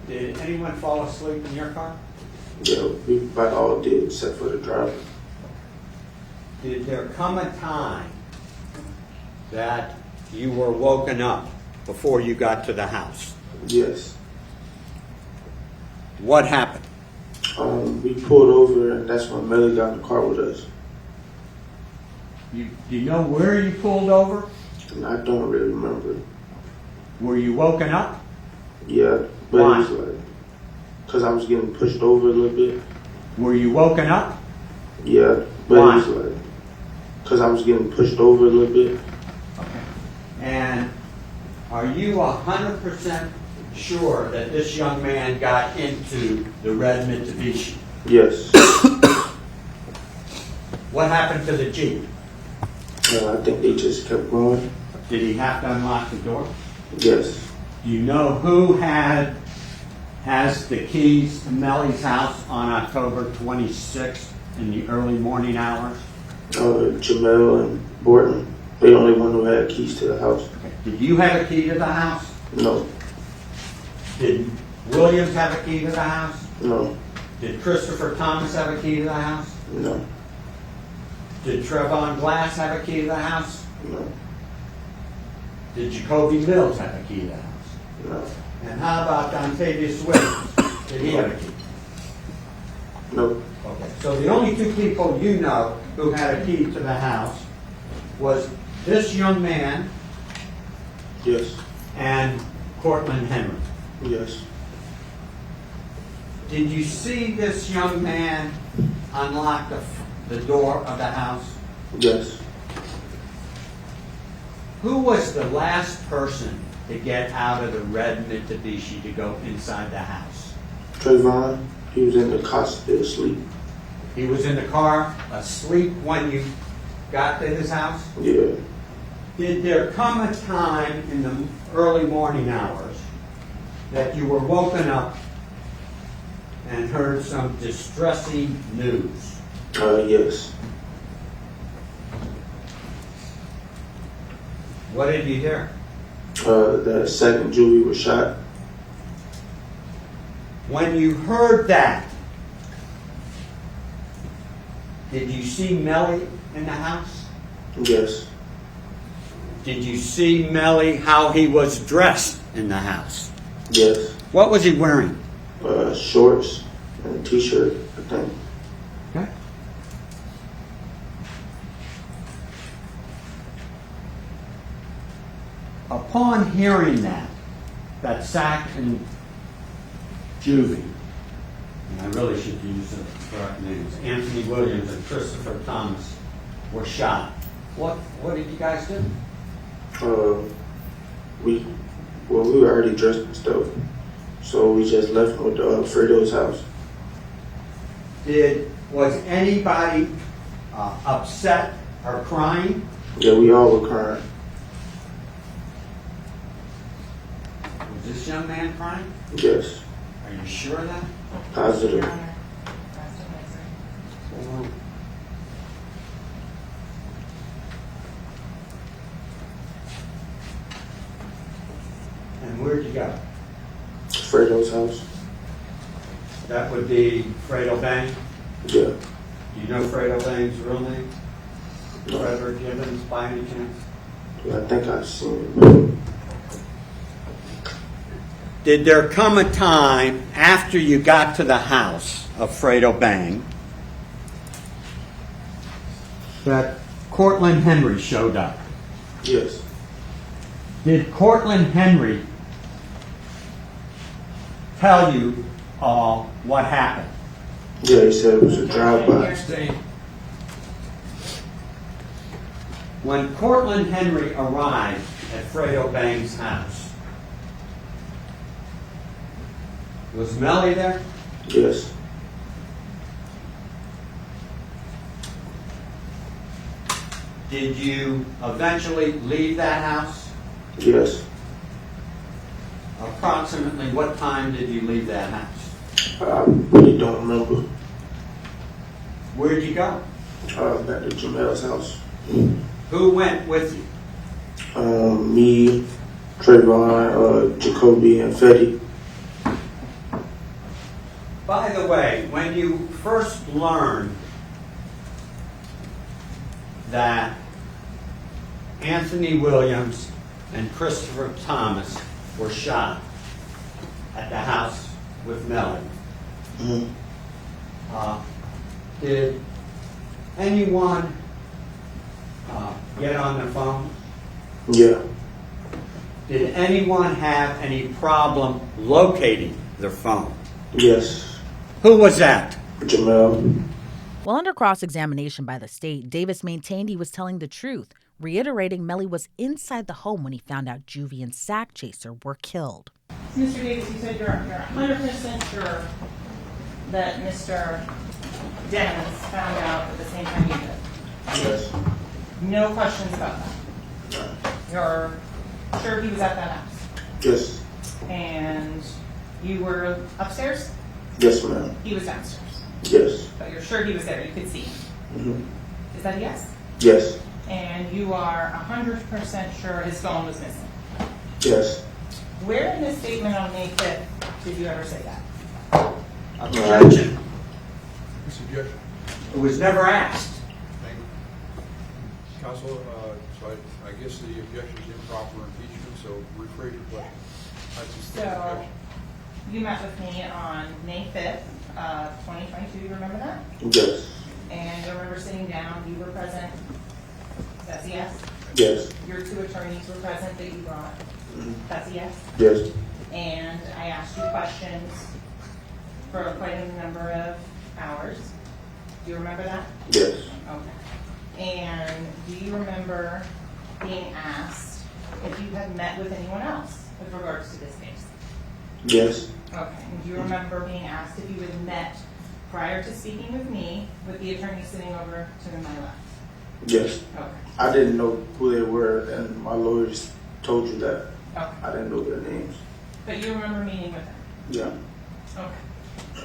Did anyone fall asleep in your car? Yeah, we about all did except for the driver. Did there come a time that you were woken up before you got to the house? Yes. What happened? We pulled over, and that's when Melly got in the car with us. Do you know where you pulled over? And I don't really remember. Were you woken up? Yeah, but Why? it was like, because I was getting pushed over a little bit. Were you woken up? Yeah, but Why? it was like, because I was getting pushed over a little bit. Okay. And are you 100% sure that this young man got into the red Mitsubishi? Yes. What happened to the Jeep? I think they just kept going. Did he have to unlock the door? Yes. Do you know who has the keys to Melly's house on October 26th in the early morning hours? Jamell and Borton. They the only one who had keys to the house. Did you have a key to the house? No. Did Williams have a key to the house? No. Did Christopher Thomas have a key to the house? No. Did Trevon Glass have a key to the house? No. Did Jacoby Mills have a key to the house? No. And how about Dontavius Williams? Did he have a key? No. Okay. So the only two people you know who had a key to the house was this young man Yes. and Cortland Henry. Yes. Did you see this young man unlock the door of the house? Yes. Who was the last person to get out of the red Mitsubishi to go inside the house? Trayvon, he was in the car still asleep. He was in the car asleep when you got to his house? Yeah. Did there come a time in the early morning hours that you were woken up and heard some distressing news? Yes. What did you hear? That Sak and Juvy was shot. When you heard that, did you see Melly in the house? Yes. Did you see Melly how he was dressed in the house? Yes. What was he wearing? Shorts and a t-shirt, I think. Okay. Upon hearing that Sak and Juvy, and I really should use the correct names, Anthony Williams and Christopher Thomas, were shot, what did you guys do? We were already dressed and stuff, so we just left with Fredo's house. Was anybody upset or crying? Yeah, we all were crying. Was this young man crying? Yes. Are you sure of that? Positive. And where'd you go? Fredo's house. That would be Fredo Bang? Yeah. Do you know Fredo Bang's real name? Frederick Gibbons, by any chance? Yeah, I think I've seen it. Did there come a time after you got to the house of Fredo Bang that Cortland Henry showed up? Yes. Did Cortland Henry tell you what happened? Yeah, he said it was a drive-by. When Cortland Henry arrived at Fredo Bang's house, was Melly there? Yes. Did you eventually leave that house? Yes. Approximately what time did you leave that house? I really don't remember. Where'd you go? Back to Jamell's house. Who went with you? Me, Trayvon, Jacoby, and Fetty. By the way, when you first learned that Anthony Williams and Christopher Thomas were shot at the house with Melly, did anyone get on the phone? Yeah. Did anyone have any problem locating their phone? Yes. Who was that? Jamell. While under cross-examination by the state, Davis maintained he was telling the truth, reiterating Melly was inside the home when he found out Juvy and SakChaser were killed. Mr. Davis, you said you're 100% sure that Mr. Demons found out at the same time you did. Yes. No questions about that. You're sure he was at that house? Yes. And you were upstairs? Yes, ma'am. He was downstairs. Yes. But you're sure he was there. You could see him. Mm-hmm. Is that a yes? Yes. And you are 100% sure his phone was missing? Yes. Where in the statement on May 5th did you ever say that? Objection. Objection. It was never asked. Thank you. Counsel, so I guess the objection is improper impeachment, so rephrase your question. So, you met with me on May 5th of 2022, you remember that? Yes. And you remember sitting down, you were present, that's a yes? Yes. Your two attorneys were present that you brought, that's a yes? Yes. And I asked you questions for quite a number of hours. Do you remember that? Yes. Okay. And do you remember being asked if you had met with anyone else with regards to this case? Yes. Okay. And do you remember being asked if you had met prior to speaking with me with the attorney sitting over to my left? Yes. Okay. I didn't know who they were, and my lawyers told you that. Okay. I didn't know their names. But you remember meeting with him? Yeah. Okay.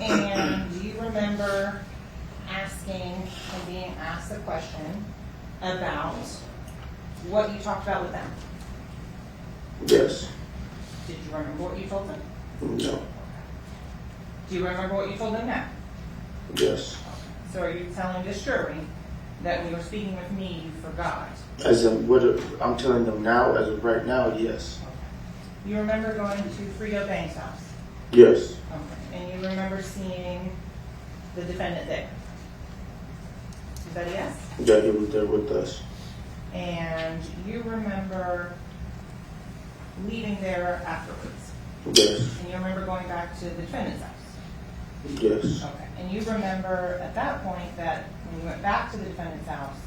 And do you remember asking and being asked a question about what you talked about with them? Yes. Did you remember what you told them? No. Do you remember what you told them now? Yes. So are you telling this jury that when you were speaking with me, you forgot? As in, what I'm telling them now, as of right now, yes. You remember going to Frito Bank's house? Yes. Okay. And you remember seeing the defendant there? Is that a yes? Yeah, he was there with us. And you remember leaving there afterwards? Yes. And you remember going back to the defendant's house? Yes. Okay. And you remember at that point that when you went back to the defendant's house,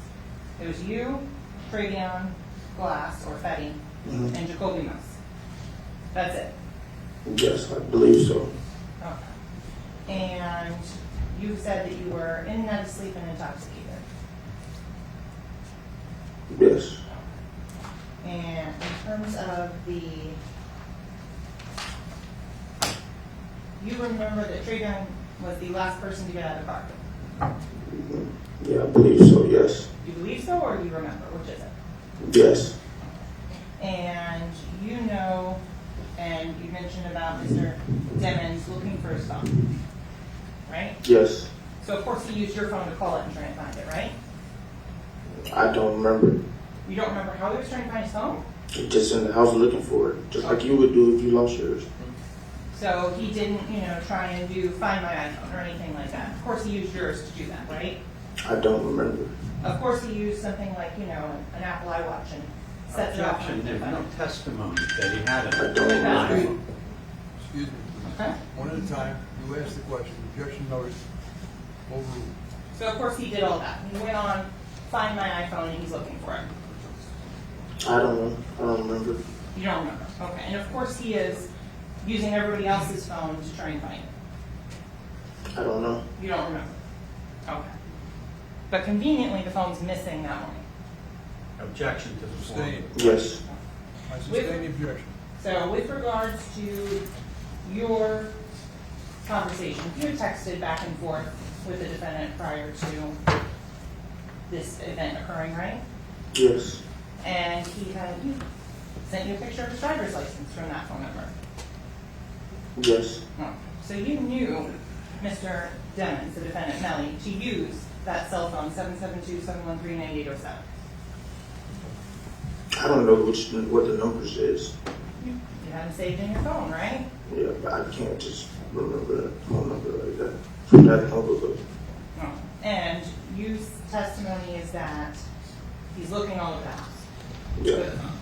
it was you, Travion Glass, or Fetty, and Jacoby Mouse. That's it? Yes, I believe so. Okay. And you said that you were in and out of sleep and intoxicated. Yes. And in terms of you remember that Travion was the last person to get out of the car? Yeah, I believe so, yes. You believe so, or do you remember? Which is it? Yes. And you know, and you mentioned about Mr. Demons looking for his phone, right? Yes. So of course he used your phone to call it and try and find it, right? I don't remember. You don't remember how he was trying to find his phone? Just in the house looking for it, just like you would do if you lost yours. So he didn't, try and do Find My iPhone or anything like that. Of course he used yours to do that, right? I don't remember. Of course he used something like, an Apple iWatch and set it up. Objection, there's no testimony that he had it. I don't remember. Excuse me. Okay. One at a time. You asked the question. Objection notice. Overruled. So of course he did all that. He went on Find My iPhone and he's looking for it. I don't know. I don't remember. You don't remember. Okay. And of course he is using everybody else's phone to try and find it. I don't know. You don't remember. Okay. But conveniently the phone's missing that morning. Objection to the form. Sustained. Yes. I sustain the objection. So with regards to your conversation, you texted back and forth with the defendant prior to this event occurring, right? Yes. And he sent you a picture of his driver's license from that phone number. Yes. Oh. So you knew Mr. Demons, the defendant Melly, to use that cell phone, 772-713-9807. I don't know what the numbers is. You have them saved in your phone, right? Yeah, but I can't just remember that phone number like that from that long ago. Oh. And your testimony is that he's looking all over the house. Yeah. For the phone.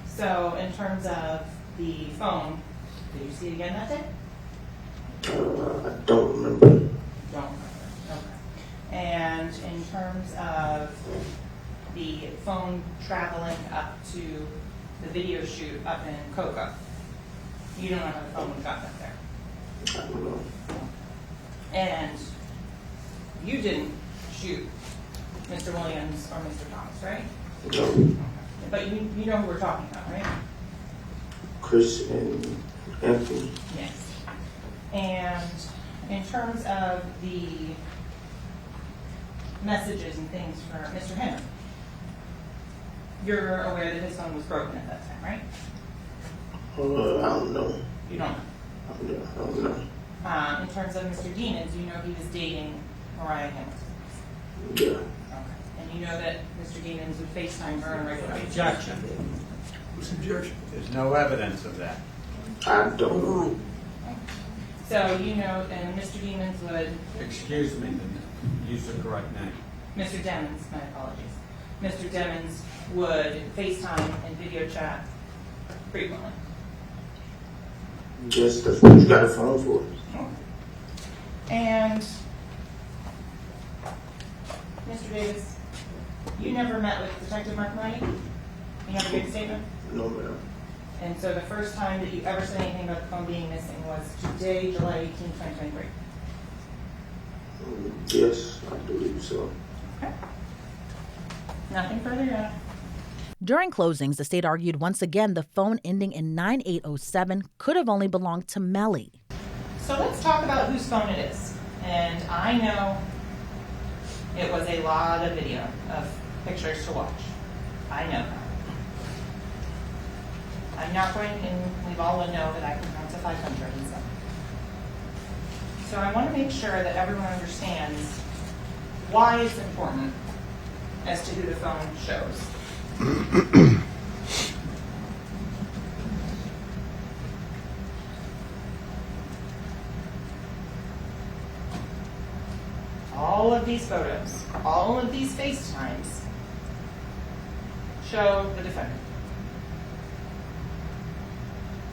So in terms of the phone, did you see it again that day? I don't remember. Don't remember. Okay. And in terms of the phone traveling up to the video shoot up in Cocoa, you don't know how the phone got up there. I don't know. And you didn't shoot Mr. Williams or Mr. Thomas, right? No. Okay. But you know who we're talking about, right? Chris and Anthony. Yes. And in terms of the messages and things for Mr. Henry, you're aware that his phone was broken at that time, right? I don't know. You don't know. I don't know. In terms of Mr. Demons, you know he was dating Mariah Hamilton. Yeah. Okay. And you know that Mr. Demons would FaceTime her on a regular basis. Objection. What's the objection? There's no evidence of that. I don't know. Overruled. So you know, and Mr. Demons would, Excuse me, use the correct name. Mr. Demons, my apologies. Mr. Demons would FaceTime and video chat frequently. Yes, that's what you got a phone for. And Mr. Davis, you never met with Detective Mark Miley? You never gave a statement? No, ma'am. And so the first time that you ever said anything about the phone being missing was today, July 18, 2023? Yes, I believe so. Okay. Nothing further, Your Honor. During closings, the state argued once again the phone ending in 9807 could have only belonged to Melly. So let's talk about whose phone it is. And I know it was a lot of video of pictures to watch. I know that. I'm not going, and we've all know that I can count to 500 and stuff. So I want to make sure that everyone understands why it's important as to who the phone shows. All of these photos, all of these FaceTimes show the defendant.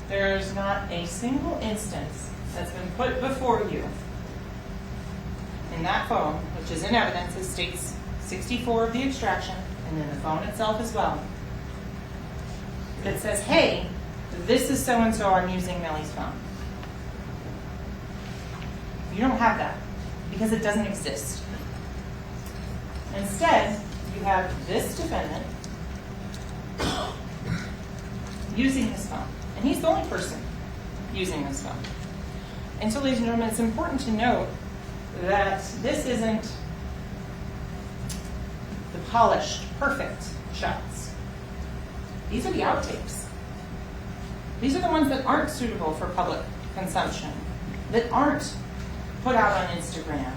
There's not a single instance that's been put before you in that phone, which is in evidence. It states 64 of the extraction, and then the phone itself as well, that says, hey, this is so-and-so, I'm using Melly's phone. You don't have that because it doesn't exist. Instead, you have this defendant using his phone. And he's the only person using this phone. And so, ladies and gentlemen, it's important to note that this isn't the polished, perfect shots. These are the outtakes. These are the ones that aren't suitable for public consumption, that aren't put out on Instagram,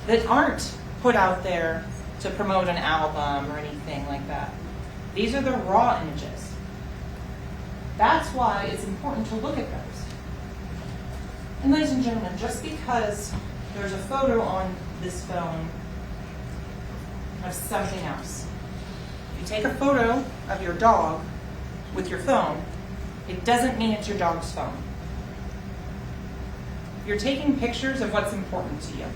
that aren't put out there to promote an album or anything like that. These are the raw images. That's why it's important to look at those. And ladies and gentlemen, just because there's a photo on this phone of something else, if you take a photo of your dog with your phone, it doesn't mean it's your dog's phone. You're taking pictures of what's important to you.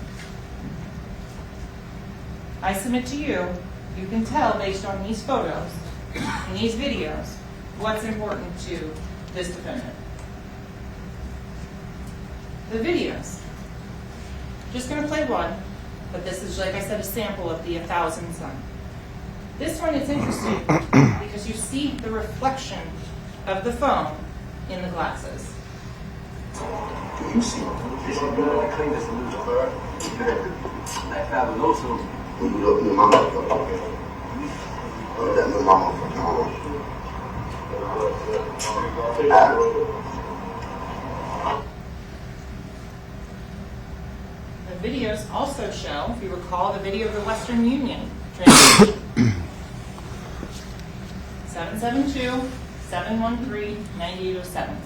I submit to you, you can tell based on these photos and these videos what's important to this defendant. The videos. Just going to play one, but this is, like I said, a sample of the 1,000 some. This one is interesting because you see the reflection of the phone in the glasses. You see, this is good. I clean this a little bit. I have a little. The videos also show, if you recall, the video of the Western Union transaction. 772-713-9807.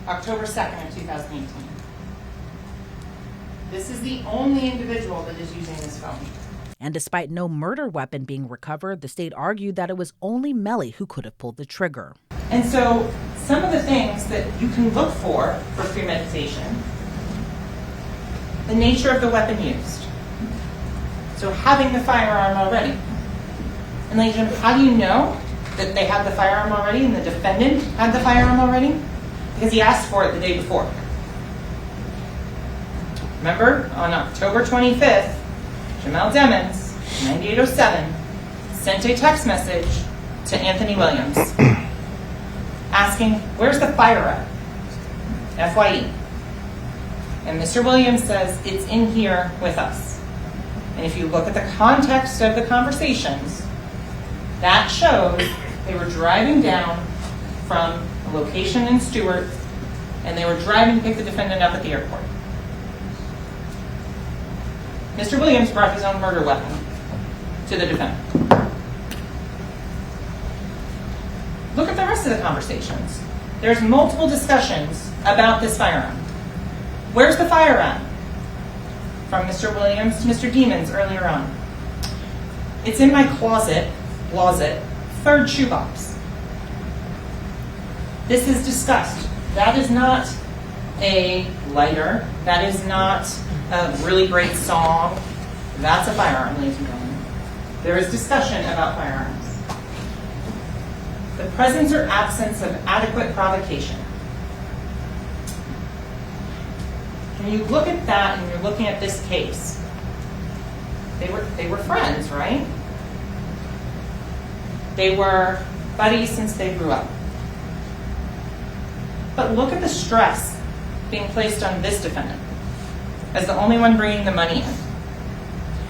October 2nd of 2018. This is the only individual that is using this phone. And despite no murder weapon being recovered, the state argued that it was only Melly who could have pulled the trigger. And so some of the things that you can look for premeditation, the nature of the weapon used. So having the firearm already. And ladies and gentlemen, how do you know that they had the firearm already and the defendant had the firearm already? Because he asked for it the day before. Remember, on October 25th, Jamell Demons, 9807, sent a text message to Anthony Williams asking, where's the fire at? FYE. And Mr. Williams says, it's in here with us. And if you look at the context of the conversations, that shows they were driving down from a location in Stewart, and they were driving to pick the defendant up at the airport. Mr. Williams brought his own murder weapon to the defendant. Look at the rest of the conversations. There's multiple discussions about this firearm. Where's the firearm? From Mr. Williams to Mr. Demons earlier on. It's in my closet, third shoebox. This is discussed. That is not a lighter. That is not a really great song. That's a firearm, ladies and gentlemen. There is discussion about firearms. The presence or absence of adequate provocation. When you look at that and you're looking at this case, they were friends, right? They were buddies since they grew up. But look at the stress being placed on this defendant as the only one bringing the money in,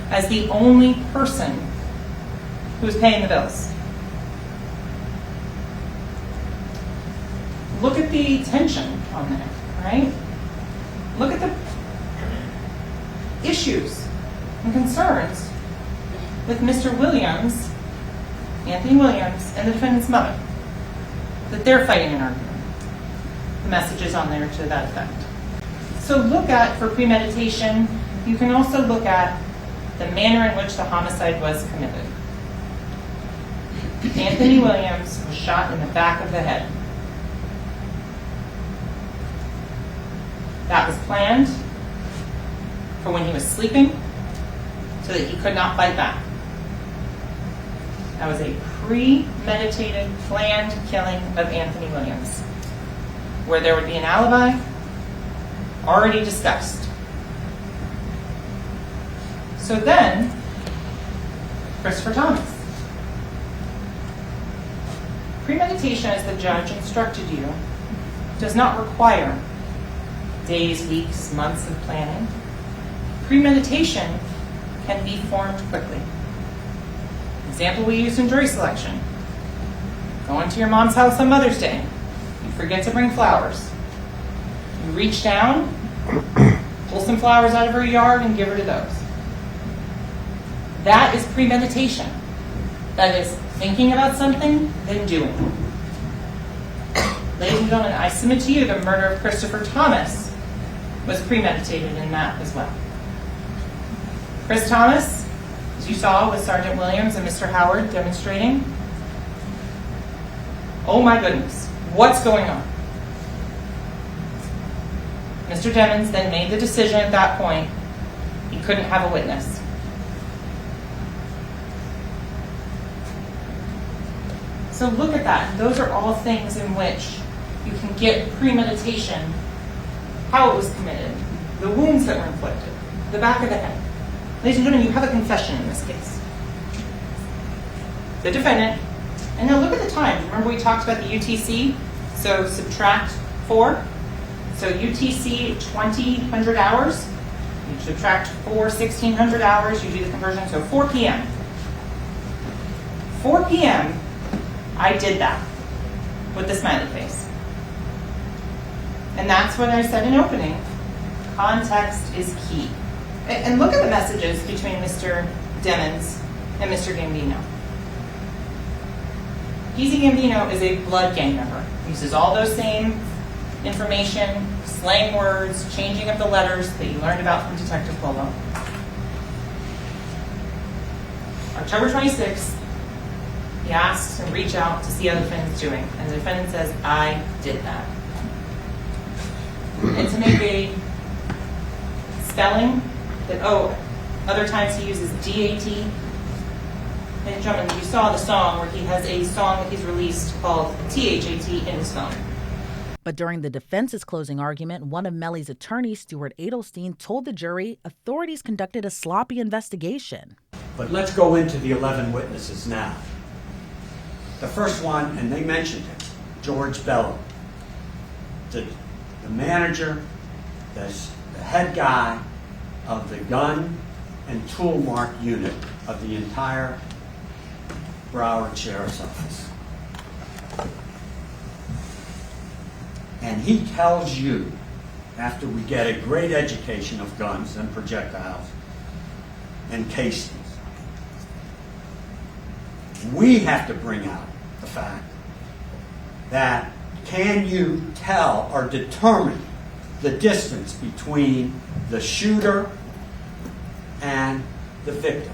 as the only person who's paying the bills. Look at the tension on there, right? Look at the issues and concerns with Mr. Williams, Anthony Williams, and the defendant's mother, that they're fighting an argument. The message is on there to that effect. So look at, for premeditation, you can also look at the manner in which the homicide was committed. Anthony Williams was shot in the back of the head. That was planned for when he was sleeping so that he could not fight back. That was a premeditated, planned killing of Anthony Williams, where there would be an alibi already discussed. So then, Christopher Thomas. Premeditation, as the judge instructed you, does not require days, weeks, months of planning. Premeditation can be formed quickly. Example we used in jury selection. Going to your mom's house on Mother's Day. You forget to bring flowers. You reach down, pull some flowers out of her yard and give her to those. That is premeditation. That is thinking about something, then doing it. Ladies and gentlemen, I submit to you the murder of Christopher Thomas was premeditated in that as well. Chris Thomas, as you saw with Sergeant Williams and Mr. Howard demonstrating, oh my goodness, what's going on? Mr. Demons then made the decision at that point he couldn't have a witness. So look at that. Those are all things in which you can get premeditation, how it was committed, the wounds that were inflicted, the back of the head. Ladies and gentlemen, you have a confession in this case. The defendant, and now look at the time. Remember we talked about the UTC? So subtract 4. So UTC 2,000 hours. You subtract 4, 1,600 hours. You do the conversion. So 4 p.m. 4 p.m. I did that with the smiley face. And that's when I said in opening, context is key. And look at the messages between Mr. Demons and Mr. Gambino. Easy Gambino is a blood gang member. He uses all those same information, slang words, changing of the letters that you learned about from Detective Polo. October 26th, he asks and reach out to see how the defendant's doing. And the defendant says, I did that. And to make a spelling that, other times he uses DAT. And gentlemen, you saw the song where he has a song that he's released called THAT in his phone. But during the defense's closing argument, one of Melly's attorneys, Stuart Adelstein, told the jury authorities conducted a sloppy investigation. But let's go into the 11 witnesses now. The first one, and they mentioned him, George Bello, the manager, the head guy of the gun and tool mark unit of the entire Broward Sheriff's Office. And he tells you, after we get a great education of guns and projectiles and casings, we have to bring out the fact that can you tell or determine the distance between the shooter and the victim?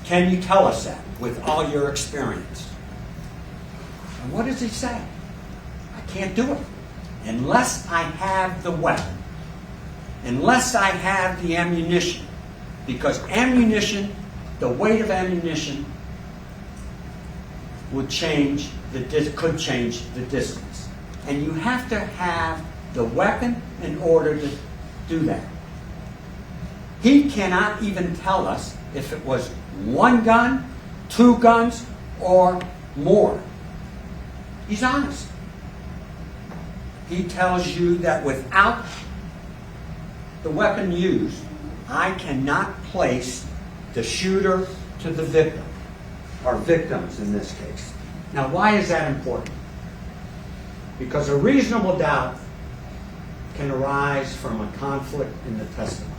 Can you tell us that with all your experience? And what does he say? I can't do it unless I have the weapon, unless I have the ammunition, because ammunition, the weight of ammunition could change the distance. And you have to have the weapon in order to do that. He cannot even tell us if it was one gun, two guns, or more. He's honest. He tells you that without the weapon used, I cannot place the shooter to the victim, or victims in this case. Now, why is that important? Because a reasonable doubt can arise from a conflict in the testimony.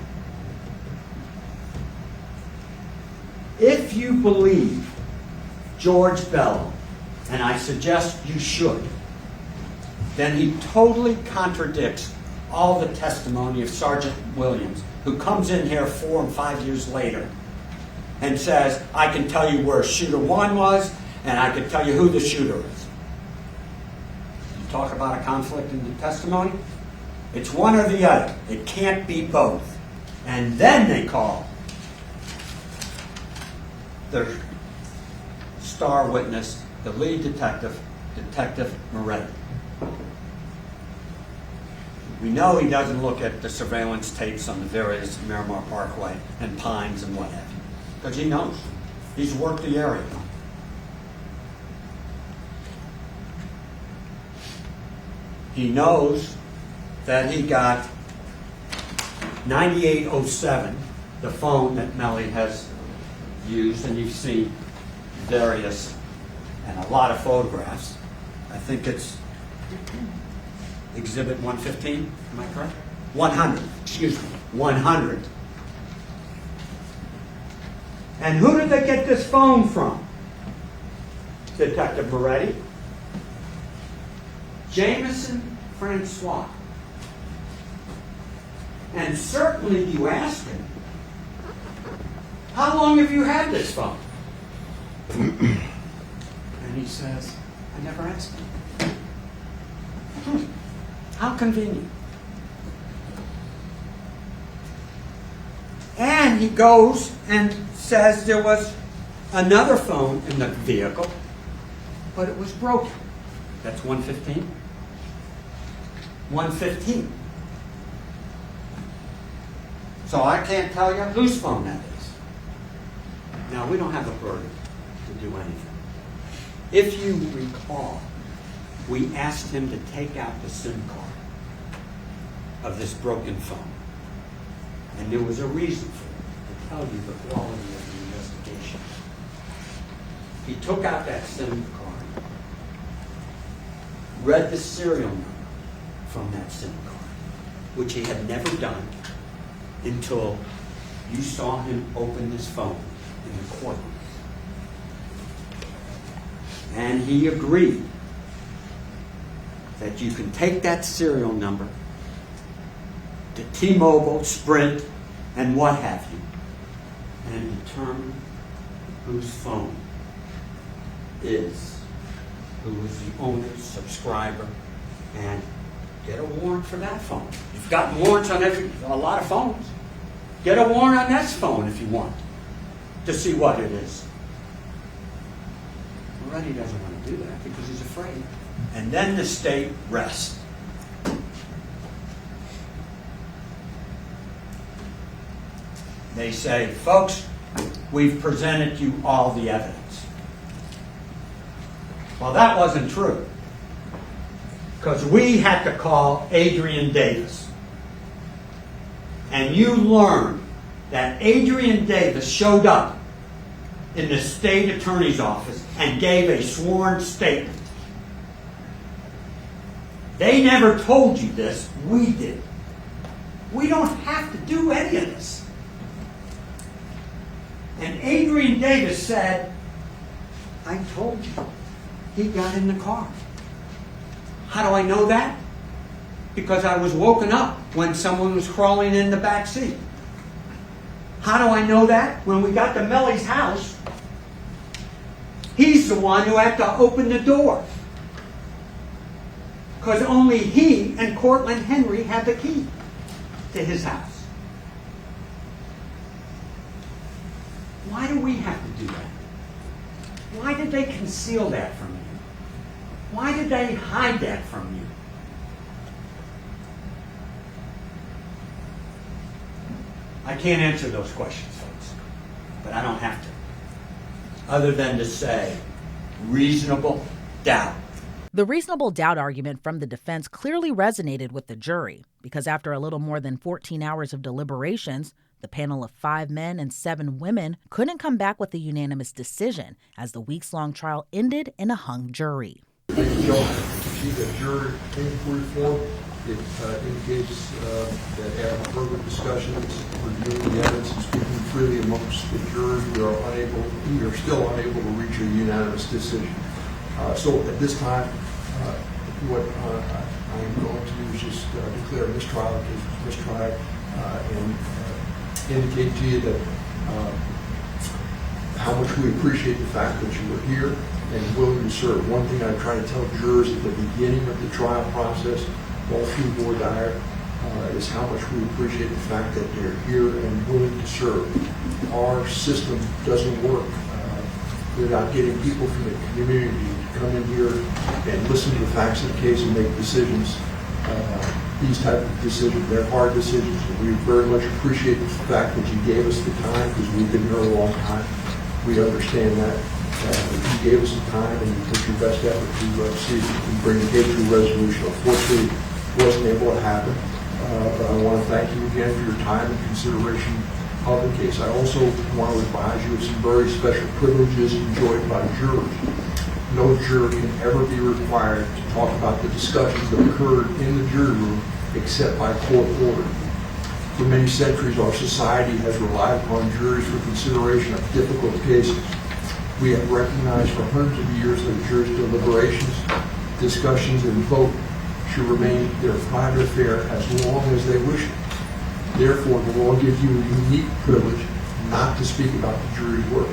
If you believe George Bello, and I suggest you should, then he totally contradicts all the testimony of Sergeant Williams, who comes in here 4 and 5 years later and says, I can tell you where shooter 1 was, and I can tell you who the shooter is. You talk about a conflict in the testimony? It's one or the other. It can't be both. And then they call the star witness, the lead detective, Detective Moretti. We know he doesn't look at the surveillance tapes on the various Miramar Parkway and Pines and what have you, because he knows. He's worked the area. He knows that he got 9807, the phone that Melly has used, and you've seen various and a lot of photographs. I think it's Exhibit 115, am I correct? 100, excuse me, 100. And who did they get this phone from? Detective Moretti. Jameson Francois. And certainly you asked him, how long have you had this phone? And he says, I never asked him. How convenient. And he goes and says there was another phone in the vehicle, but it was broken. That's 115. 115. So I can't tell you whose phone that is. Now, we don't have a burden to do anything. If you recall, we asked him to take out the SIM card of this broken phone. And there was a reason for it, to tell you the quality of the investigation. He took out that SIM card, read the serial number from that SIM card, which he had never done until you saw him open this phone in the courtroom. And he agreed that you can take that serial number to T-Mobile, Sprint, and what have you, and determine whose phone is, who is the owner, subscriber, and get a warrant for that phone. You've got warrants on a lot of phones. Get a warrant on this phone if you want to see what it is. Moretti doesn't want to do that because he's afraid. And then the state rests. They say, folks, we've presented you all the evidence. Well, that wasn't true, because we had to call Adrian Davis. And you learned that Adrian Davis showed up in the state attorney's office and gave a sworn statement. They never told you this. We did. We don't have to do any of this. And Adrian Davis said, I told you he got in the car. How do I know that? Because I was woken up when someone was crawling in the back seat. How do I know that? When we got to Melly's house, he's the one who had to open the door. Because only he and Cortland Henry had the key to his house. Why do we have to do that? Why did they conceal that from you? Why did they hide that from you? I can't answer those questions, folks, but I don't have to. Other than to say reasonable doubt. The reasonable doubt argument from the defense clearly resonated with the jury because after a little more than 14 hours of deliberations, the panel of 5 men and 7 women couldn't come back with a unanimous decision as the weeks-long trial ended in a hung jury. Thank you, gentlemen. See the juror inquiry form. It indicates that after further discussions, reviewing the evidence and speaking freely amongst the jurors, we are still unable to reach a unanimous decision. So at this time, what I'm going to do is just declare a mistrial, and indicate to you that how much we appreciate the fact that you were here and willing to serve. One thing I try to tell jurors at the beginning of the trial process, all through voir dire, is how much we appreciate the fact that they're here and willing to serve. Our system doesn't work without getting people from the community to come in here and listen to the facts of the case and make decisions. These type of decisions, they're hard decisions, and we very much appreciate the fact that you gave us the time because we've been here a long time. We understand that. You gave us some time and you put your best effort to see if you can bring the case to a resolution. Unfortunately, it wasn't able to happen, but I want to thank you again for your time and consideration of the case. I also want to advise you of some very special privileges enjoyed by jurors. No juror can ever be required to talk about the discussions that occurred in the jury room except by court order. For many centuries, our society has relied upon juries for consideration of difficult cases. We have recognized for hundreds of years that a jury's deliberations, discussions, and vote should remain their private affair as long as they wish it. Therefore, the law gives you a unique privilege not to speak about the jury's work.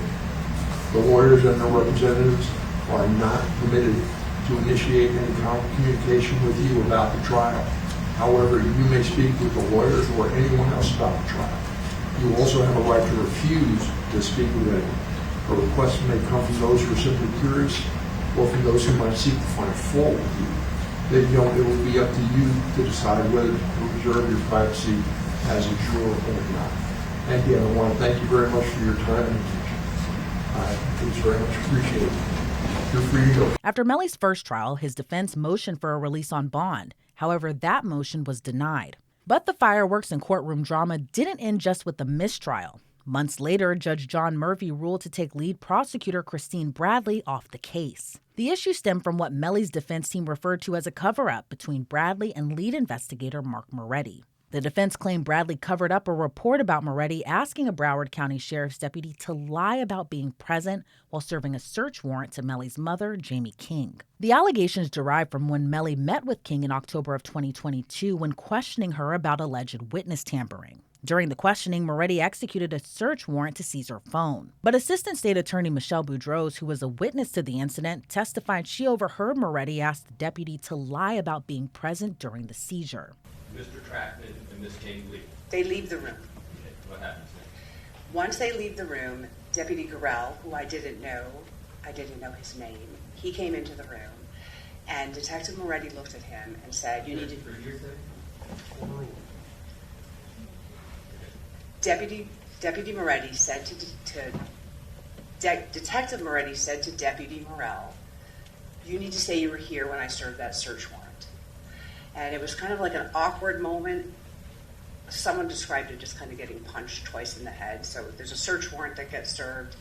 The lawyers and their representatives are not permitted to initiate any communication with you about the trial. However, you may speak with the lawyers or anyone else about the trial. You also have a right to refuse to speak with anyone. A request may come from those who are simply curious or from those who might seek to find fault with you. Then, it will be up to you to decide whether to preserve your privacy as a juror or not. And again, I want to thank you very much for your time and attention. It's very much appreciated. You're free to go. After Melly's first trial, his defense motioned for a release on bond. However, that motion was denied. But the fireworks and courtroom drama didn't end just with the mistrial. Months later, Judge John Murphy ruled to take lead prosecutor Christine Bradley off the case. The issue stemmed from what Melly's defense team referred to as a cover-up between Bradley and lead investigator Mark Moretti. The defense claimed Bradley covered up a report about Moretti asking a Broward County Sheriff's deputy to lie about being present while serving a search warrant to Melly's mother, Jamie King. The allegations derive from when Melly met with King in October of 2022 when questioning her about alleged witness tampering. During the questioning, Moretti executed a search warrant to seize her phone. But Assistant State Attorney Michelle Boudreaux, who was a witness to the incident, testified she overheard Moretti ask the deputy to lie about being present during the seizure. Mr. Trackman and Ms. King leave. They leave the room. Okay, what happens next? Once they leave the room, Deputy Gorell, who I didn't know his name, he came into the room, and Detective Moretti looked at him and said, "You need to." For your sake? Deputy Moretti said Detective Moretti said to Deputy Morell, "You need to say you were here when I served that search warrant." And it was kind of like an awkward moment. Someone described it just kind of getting punched twice in the head. So there's a search warrant that gets served,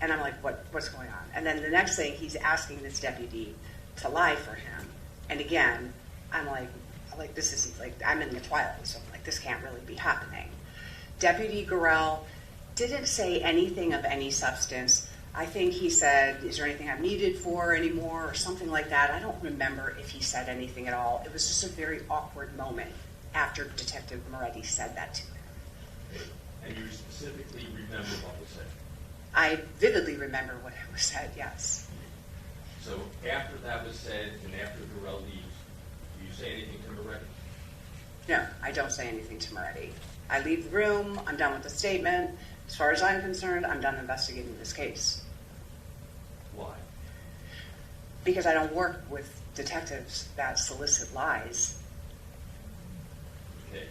and I'm like, what's going on? And then the next thing, he's asking this deputy to lie for him. And again, I'm like this is like, I'm in the twilight, so I'm like, this can't really be happening. Deputy Gorell didn't say anything of any substance. I think he said, "Is there anything I'm needed for anymore?" or something like that. I don't remember if he said anything at all. It was just a very awkward moment after Detective Moretti said that to him. And you specifically remember what was said? I vividly remember what was said, yes. So after that was said and after Gorell leaves, do you say anything to Moretti? No, I don't say anything to Moretti. I leave the room, I'm done with the statement. As far as I'm concerned, I'm done investigating this case. Why? Because I don't work with detectives that solicit lies. Okay.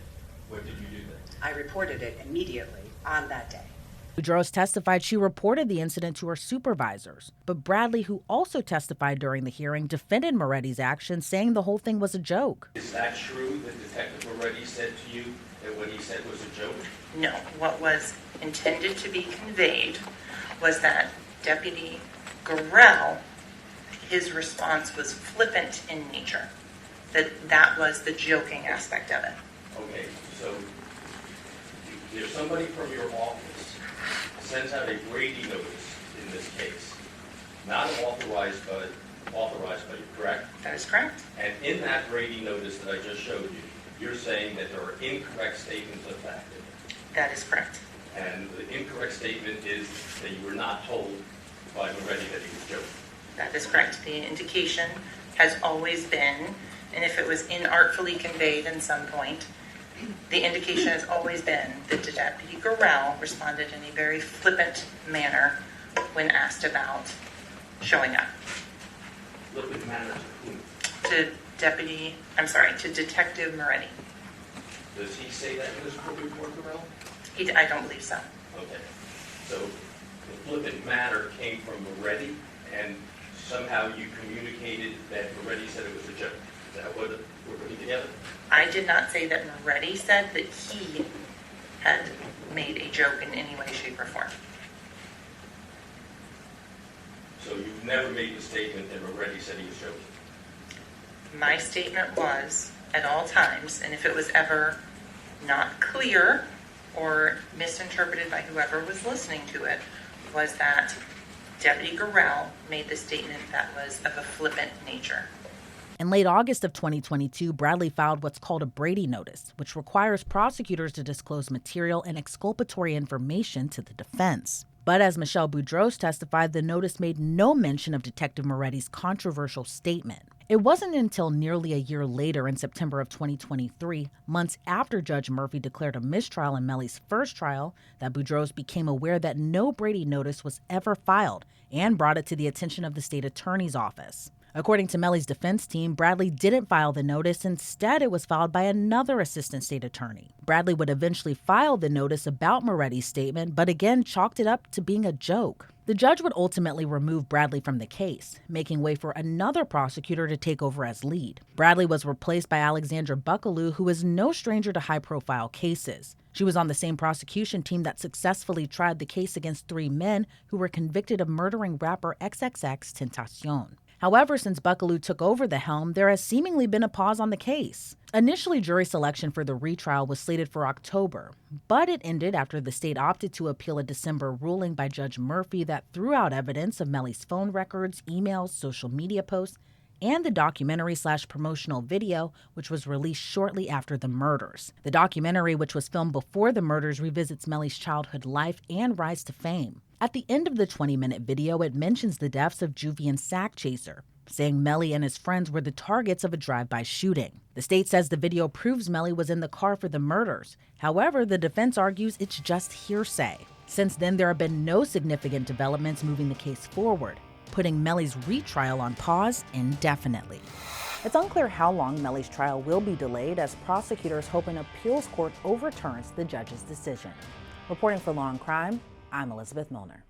What did you do then? I reported it immediately on that day. Boudreaux testified she reported the incident to her supervisors, but Bradley, who also testified during the hearing, defended Moretti's actions, saying the whole thing was a joke. Is that true that Detective Moretti said to you that what he said was a joke? No, what was intended to be conveyed was that Deputy Gorell, his response was flippant in nature. That was the joking aspect of it. Okay, so if somebody from your office sends out a Brady notice in this case, not authorized by you, correct? That is correct. And in that Brady notice that I just showed you, you're saying that there are incorrect statements of fact in it. That is correct. And the incorrect statement is that you were not told by Moretti that he was joking. That is correct. The indication has always been, and if it was inartfully conveyed in some point, the indication has always been that Deputy Gorell responded in a very flippant manner when asked about showing up. Flippant manner to whom? To Detective Moretti. Does he say that in his court report, Gorell? I don't believe so. Okay. So the flippant matter came from Moretti, and somehow you communicated that Moretti said it was a joke. Is that what we're putting together? I did not say that Moretti said that he had made a joke in any way, shape, or form. So you've never made the statement that Moretti said he was joking? My statement was, at all times, and if it was ever not clear or misinterpreted by whoever was listening to it, was that Deputy Gorell made the statement that was of a flippant nature. In late August of 2022, Bradley filed what's called a Brady notice, which requires prosecutors to disclose material and exculpatory information to the defense. But as Michelle Boudreaux testified, the notice made no mention of Detective Moretti's controversial statement. It wasn't until nearly a year later, in September of 2023, months after Judge Murphy declared a mistrial in Melly's first trial, that Boudreaux became aware that no Brady notice was ever filed and brought it to the attention of the state attorney's office. According to Melly's defense team, Bradley didn't file the notice. Instead, it was filed by another assistant state attorney. Bradley would eventually file the notice about Moretti's statement, but again chalked it up to being a joke. The judge would ultimately remove Bradley from the case, making way for another prosecutor to take over as lead. Bradley was replaced by Alexandra Buckaloo, who is no stranger to high-profile cases. She was on the same prosecution team that successfully tried the case against 3 men who were convicted of murdering rapper XXXTentacion. However, since Buckaloo took over the helm, there has seemingly been a pause on the case. Initially, jury selection for the retrial was slated for October, but it ended after the state opted to appeal a December ruling by Judge Murphy that threw out evidence of Melly's phone records, emails, social media posts, and the documentary/promotional video, which was released shortly after the murders. The documentary, which was filmed before the murders, revisits Melly's childhood life and rise to fame. At the end of the 20-minute video, it mentions the deaths of Juvy and SakChaser, saying Melly and his friends were the targets of a drive-by shooting. The state says the video proves Melly was in the car for the murders. However, the defense argues it's just hearsay. Since then, there have been no significant developments moving the case forward, putting Melly's retrial on pause indefinitely. It's unclear how long Melly's trial will be delayed, as prosecutors hope an appeals court overturns the judge's decision. Reporting for Law&Crime, I'm Elizabeth Millner.